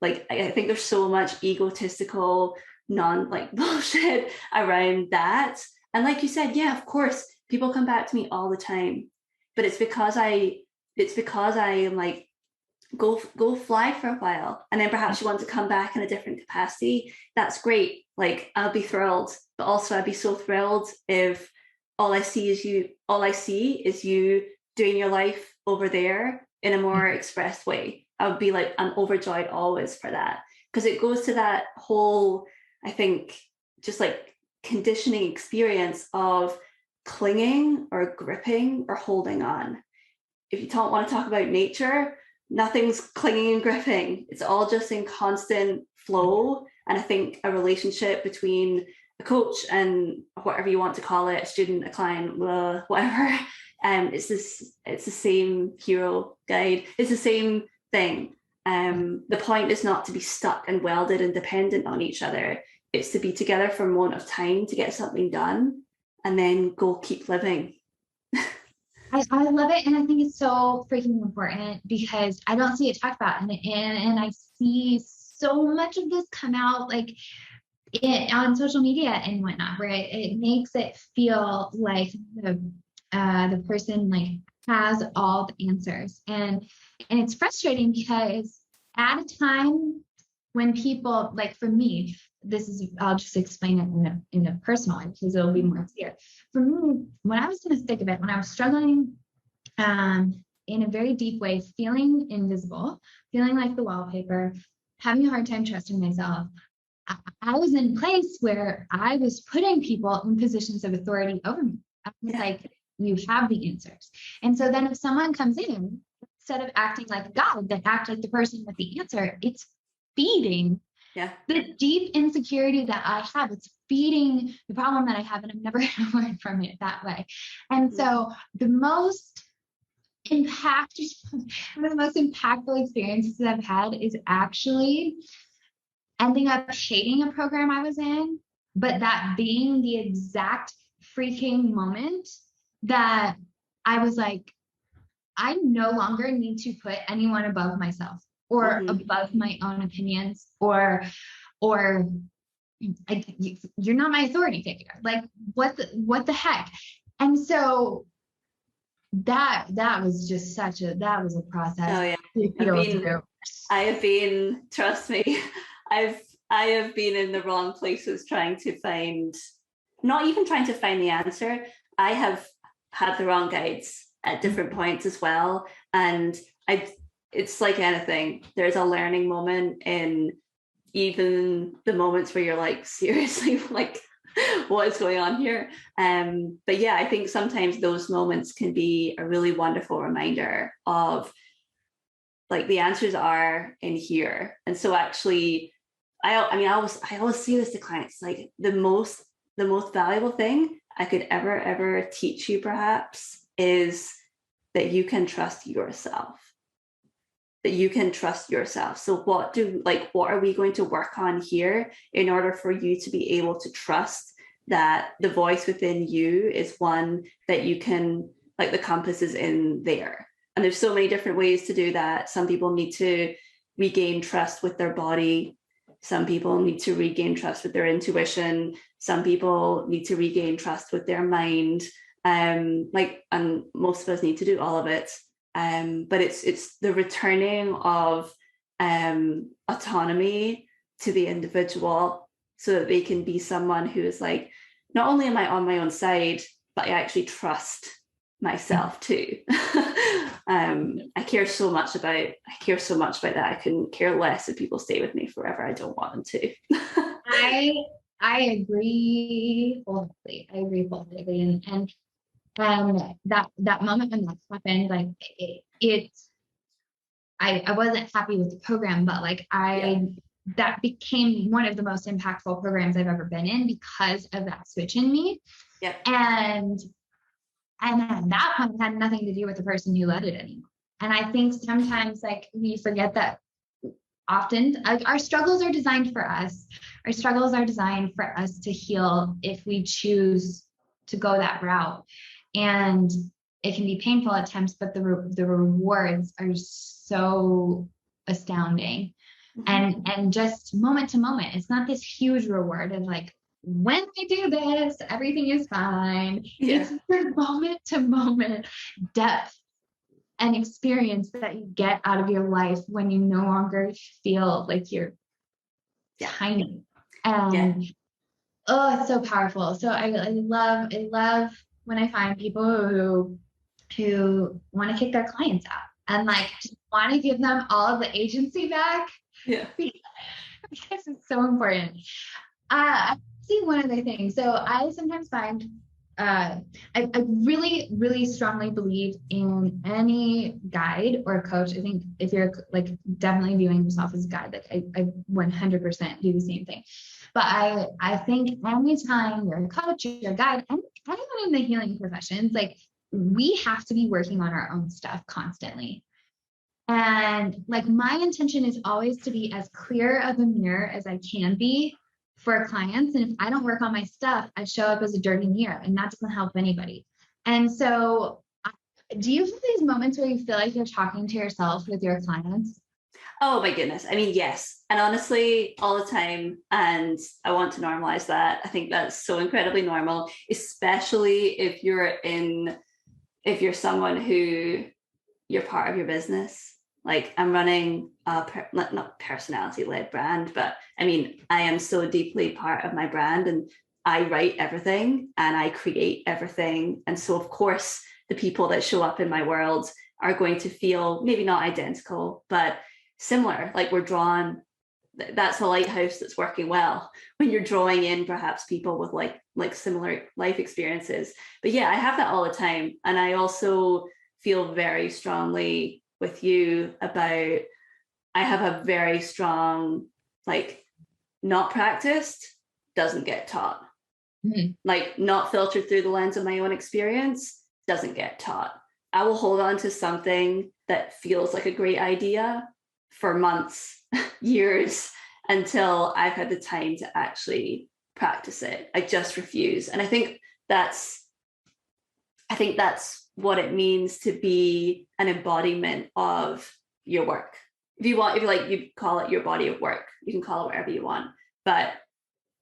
Like, I think there's so much egotistical, bullshit around that. And like you said, yeah, of course, people come back to me all the time, but it's because I am like, go fly for a while, and then perhaps you want to come back in a different capacity. That's great. Like, I'll be thrilled, but also I'd be so thrilled if all I see is you doing your life over there in a more expressed way. I would be like, I'm overjoyed always for that, because it goes to that whole, I think, just like conditioning experience of clinging or gripping or holding on. If you don't want to talk about nature, nothing's clinging and gripping. It's all just in constant flow. And I think a relationship between a coach and whatever you want to call it, a student, a client, whatever, it's the same hero guide. It's the same thing. The point is not to be stuck and welded and dependent on each other. It's to be together for a moment of time to get something done, and then go keep living. I love it. And I think it's so freaking important, because I don't see it talked about. And I see so much of this come out like on social media and whatnot, where it makes it feel like the person like has all the answers. And it's frustrating, because at a time when people, like for me, I'll just explain it in a personal way, because it'll be more clear. For me, when I was in the thick of it, when I was struggling in a very deep way, feeling invisible, feeling like the wallpaper, having a hard time trusting myself. I was in a place where I was putting people in positions of authority over me. I was like, you have the answers. And so then if someone comes in, instead of acting like God, they act like the person with the answer, it's feeding the deep insecurity that I have. It's feeding the problem that I have, and I'm never going to learn from it that way. And so the most one of the most impactful experiences that I've had is actually ending up hating a program I was in, but that being the exact freaking moment that I was like, I no longer need to put anyone above myself or above my own opinions or you're not my authority figure. Like what the heck? And so that was just that was a process. Oh yeah. I have been, trust me, I have been in the wrong places not even trying to find the answer. I have had the wrong guides at different points as well. And it's like anything, there's a learning moment in even the moments where you're like, seriously, like, what is going on here? But yeah, I think sometimes those moments can be a really wonderful reminder of like the answers are in here. And so actually, I always see this to clients, like the most valuable thing I could ever teach you perhaps is that you can trust yourself. That you can trust yourself. So what are we going to work on here in order for you to be able to trust that the voice within you is one that you can, like the compass is in there. And there's so many different ways to do that. Some people need to regain trust with their body. Some people need to regain trust with their intuition. Some people need to regain trust with their mind. And most of us need to do all of it. But it's the returning of autonomy to the individual so that they can be someone who is like, not only am I on my own side, but I actually trust myself too. I care so much about that. I couldn't care less if people stay with me forever. I don't want them to. I agree wholeheartedly. And that moment when that happened, like I wasn't happy with the program, but like that became one of the most impactful programs I've ever been in because of that switch in me. Yeah. And at that point it had nothing to do with the person who led it anymore. And I think sometimes like we forget that often our struggles are designed for us. Our struggles are designed for us to heal if we choose to go that route. And it can be painful at times, but the rewards are so astounding. And just moment to moment, it's not this huge reward of like, when I do this, everything is fine. Yeah. It's the moment to moment depth and experience that you get out of your life when you no longer feel like you're tiny. And it's so powerful. So I love when I find people who want to kick their clients out and like just want to give them all of the agency back. Yeah. Because it's so important. I see one other thing. So I sometimes find I really, really strongly believe in any guide or coach. I think if you're like definitely viewing yourself as a guide, like I 100% do the same thing. But I think anytime you're a coach, you're a guide, and anyone in the healing professions, like we have to be working on our own stuff constantly. And like my intention is always to be as clear of a mirror as I can be for clients. And if I don't work on my stuff, I show up as a dirty mirror, and that doesn't help anybody. And so do you have these moments where you feel like you're talking to yourself with your clients? Oh my goodness. I mean, yes. And honestly, all the time. And I want to normalize that. I think that's so incredibly normal, especially if you're someone who you're part of your business. Like I'm running a not personality-led brand, but I mean, I am so deeply part of my brand, and I write everything and I create everything. And so of course the people that show up in my world are going to feel maybe not identical, but similar. Like we're drawn, that's a lighthouse that's working well when you're drawing in perhaps people with like similar life experiences. But yeah, I have that all the time. And I also feel very strongly with you about, I have a very strong, like, not practiced doesn't get taught. Mm-hmm. Like not filtered through the lens of my own experience doesn't get taught. I will hold on to something that feels like a great idea for months, years, until I've had the time to actually practice it. I just refuse. And I think that's what it means to be an embodiment of your work. If you like, you call it your body of work, you can call it whatever you want. But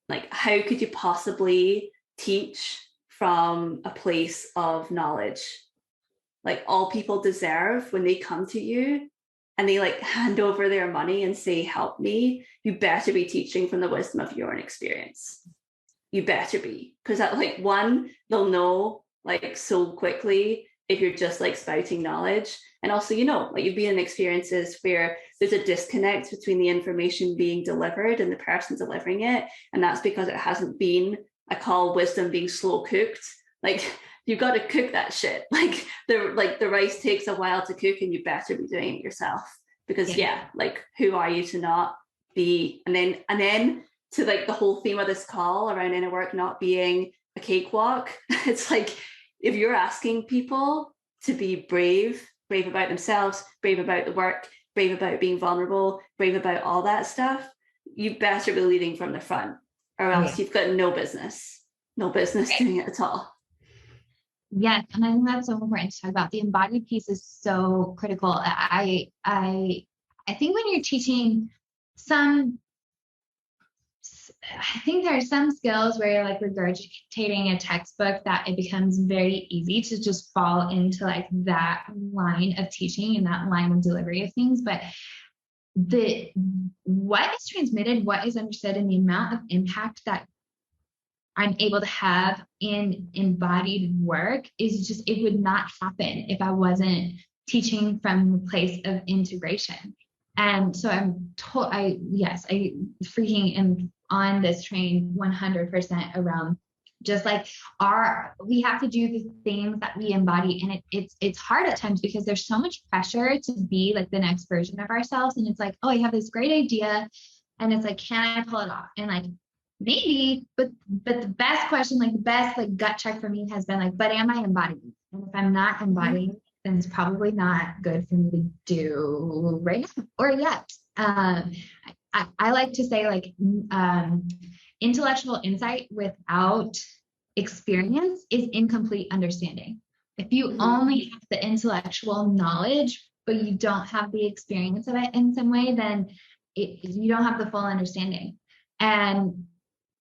like, how could you possibly teach from a place of knowledge? Like, all people deserve when they come to you and they like hand over their money and say, help me, you better be teaching from the wisdom of your own experience. You better be. Because that, like, one, they'll know like so quickly if you're just like spouting knowledge. And also, you know, like you've been in experiences where there's a disconnect between the information being delivered and the person delivering it. And that's because it hasn't been, I call wisdom being slow cooked. Like, you've got to cook that shit. Like the rice takes a while to cook, and you better be doing it yourself. Because like, who are you to not be? And then to like the whole theme of this call around inner work not being a cakewalk. It's like, if you're asking people to be brave about themselves, brave about the work, brave about being vulnerable, brave about all that stuff, you better be leading from the front, or else you've got no business doing it at all. Yes, and I think that's so important to talk about. The embodied piece is so critical. I think when you're teaching I think there are some skills where you're like regurgitating a textbook that it becomes very easy to just fall into like that line of teaching and that line of delivery of things. But what is transmitted, what is understood, and the amount of impact that I'm able to have in embodied work is just, it would not happen if I wasn't teaching from a place of integration. And so I freaking am on this train 100% around just like we have to do the things that we embody. And it's hard at times because there's so much pressure to be like the next version of ourselves. And it's like, oh, I have this great idea. And it's like, can I pull it off? And like, maybe, but the best question, like the best like gut check for me has been like, but am I embodying? And if I'm not embodying, then it's probably not good for me to do right now or yet. I like to say like intellectual insight without experience is incomplete understanding. If you only have the intellectual knowledge, but you don't have the experience of it in some way, then you don't have the full understanding. And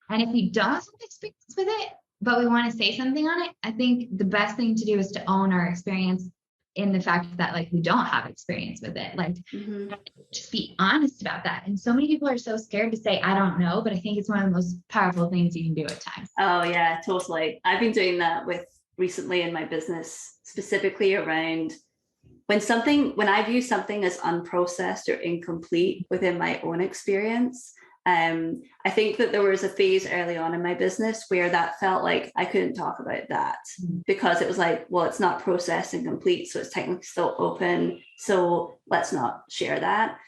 if we don't have experience with it, but we want to say something on it, I think the best thing to do is to own our experience in the fact that like we don't have experience with it. Like just be honest about that. And so many people are so scared to say, I don't know, but I think it's one of the most powerful things you can do at times. Oh yeah, totally. I've been doing that with recently in my business, specifically around when I view something as unprocessed or incomplete within my own experience. I think that there was a phase early on in my business where that felt like I couldn't talk about that because it was like, well, it's not processed and complete, so it's technically still open, so let's not share that.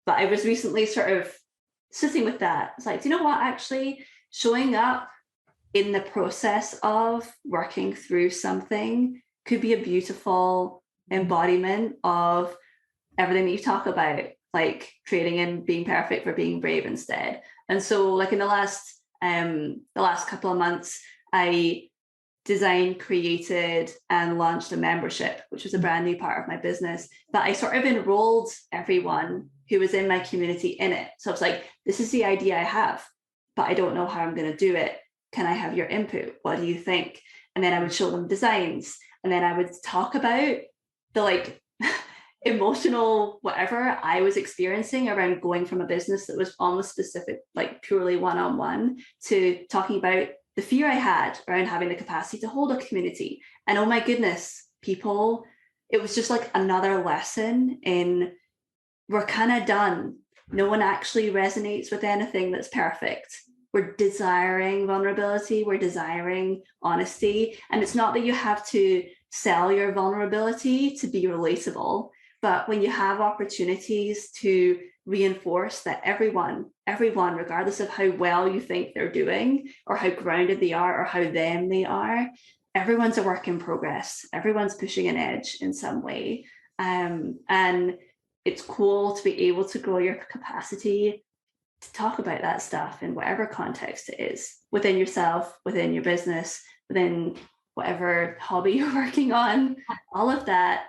But I was recently sort of sitting with that. It's like, do you know what? Actually, showing up in the process of working through something could be a beautiful embodiment of everything that you talk about, like creating and being perfect for being brave instead. And so like in the last couple of months, I designed, created, and launched a membership, which was a brand new part of my business. But I sort of enrolled everyone who was in my community in it. So I was like, this is the idea I have, but I don't know how I'm going to do it. Can I have your input? What do you think? And then I would show them designs. And then I would talk about the like emotional whatever I was experiencing around going from a business that was almost specific, like purely one-on-one, to talking about the fear I had around having the capacity to hold a community. And oh my goodness, people, it was just like another lesson in, we're kind of done. No one actually resonates with anything that's perfect. We're desiring vulnerability. We're desiring honesty. And it's not that you have to sell your vulnerability to be relatable, but when you have opportunities to reinforce that everyone, regardless of how well you think they're doing or how grounded they are or how them they are, everyone's a work in progress. Everyone's pushing an edge in some way. And it's cool to be able to grow your capacity to talk about that stuff in whatever context it is, within yourself, within your business, within whatever hobby you're working on, all of that.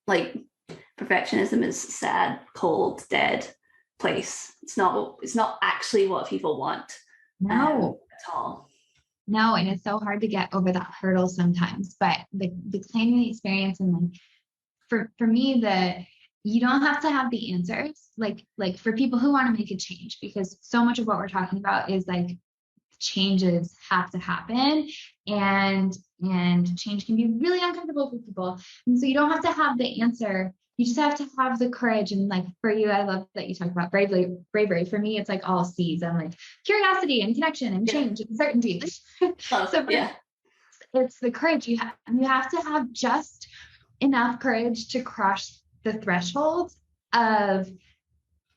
Like, perfectionism is a sad, cold, dead place. It's not actually what people want. No. At all. No, and it's so hard to get over that hurdle sometimes. But the claiming experience, and then for me, you don't have to have the answers. Like for people who want to make a change, because so much of what we're talking about is like changes have to happen, and change can be really uncomfortable for people. And so you don't have to have the answer. You just have to have the courage. And like for you, I love that you talk about bravery. For me, it's like all C's. I'm like curiosity and connection and change and certainty. It's the courage you have to have just enough courage to cross the threshold of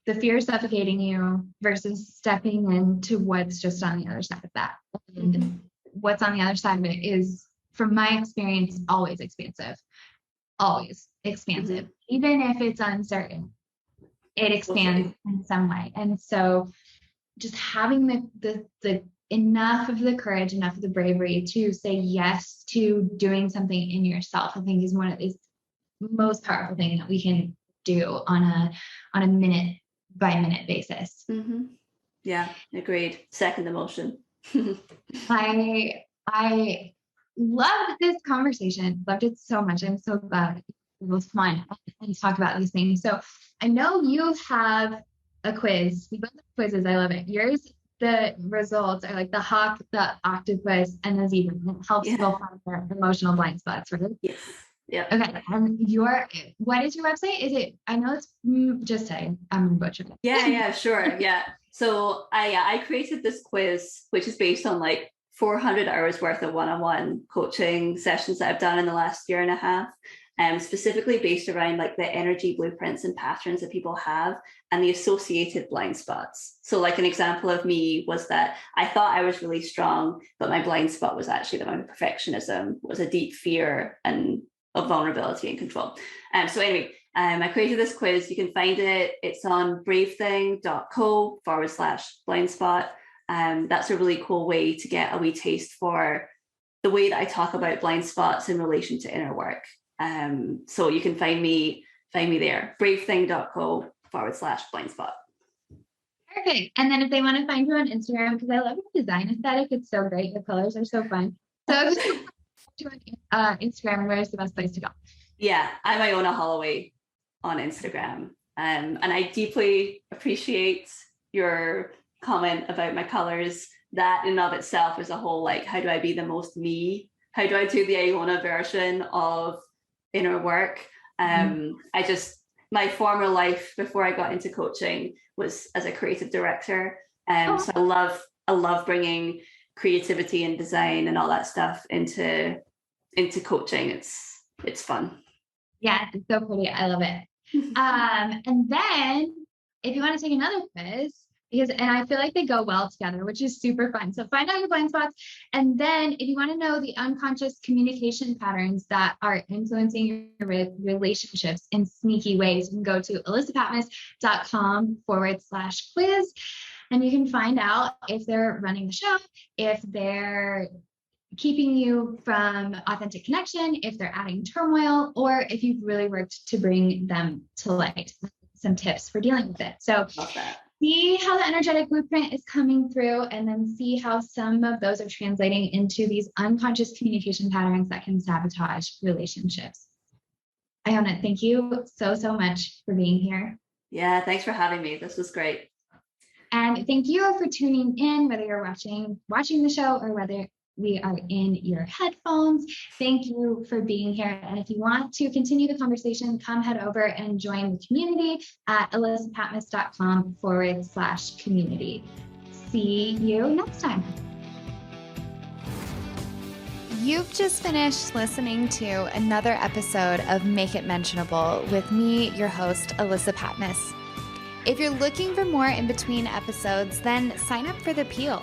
the fear suffocating you versus stepping into what's just on the other side of that. And what's on the other side of it is, from my experience, always expansive. Even if it's uncertain, it expands in some way. And so just having the enough of the courage, enough of the bravery to say yes to doing something in yourself, I think is one of the most powerful things that we can do on a minute by minute basis. Mm-hmm. Yeah, agreed. Second the motion. I loved this conversation. Loved it so much. I'm so glad it was fun and talk about these things. So I know you have a quiz. We both have quizzes. I love it. Yours, the results are like the hawk, the octopus, and the zebra. It helps people find their emotional blind spots, right? Yes. Yeah. Okay. And what is your website? Is it, I know it's just say, I'm butchering it. Yeah, sure. Yeah. So I created this quiz, which is based on like 400 hours worth of one-on-one coaching sessions that I've done in the last year and a half. Specifically based around like the energy blueprints and patterns that people have and the associated blind spots. So like an example of me was that I thought I was really strong, but my blind spot was actually that my perfectionism was a deep fear and of vulnerability and control. So anyway, I created this quiz. You can find it. It's on bravething.co/blindspot. That's a really cool way to get a wee taste for the way that I talk about blind spots in relation to inner work. So you can find me there, bravething.co/blindspot. Perfect. And then if they want to find you on Instagram, because I love your design aesthetic, it's so great. The colors are so fun. So on Instagram, where's the best place to go? Yeah, I'm Iona Holloway on Instagram. And I deeply appreciate your comment about my colors. That in and of itself is a whole, like, how do I be the most me? How do I do the Iona version of inner work? My former life before I got into coaching was as a creative director. So I love bringing creativity and design and all that stuff into coaching. It's fun. Yeah, it's so pretty. I love it. And then if you want to take another quiz, and I feel like they go well together, which is super fun. So find out your blind spots. And then if you want to know the unconscious communication patterns that are influencing your relationships in sneaky ways, you can go to alyssapatmos.com/quiz. And you can find out if they're running the show, if they're keeping you from authentic connection, if they're adding turmoil, or if you've really worked to bring them to light. Some tips for dealing with it. So see how the energetic blueprint is coming through, and then see how some of those are translating into these unconscious communication patterns that can sabotage relationships. Iona, thank you so much for being here. Yeah, thanks for having me. This was great. And thank you for tuning in, whether you're watching the show or whether we are in your headphones. Thank you for being here. And if you want to continue the conversation, come head over and join the community at alyssapatmos.com/community. See you next time. You've just finished listening to another episode of Make It Mentionable with me, your host, Alyssa Patmos. If you're looking for more in between episodes, then sign up for The Peel.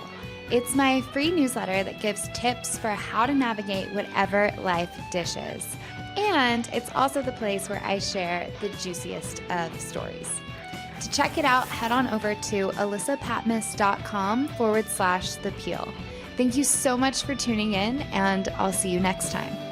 It's my free newsletter that gives tips for how to navigate whatever life dishes. And it's also the place where I share the juiciest of stories. To check it out, head on over to alyssapatmos.com/The Peel. Thank you so much for tuning in, and I'll see you next time.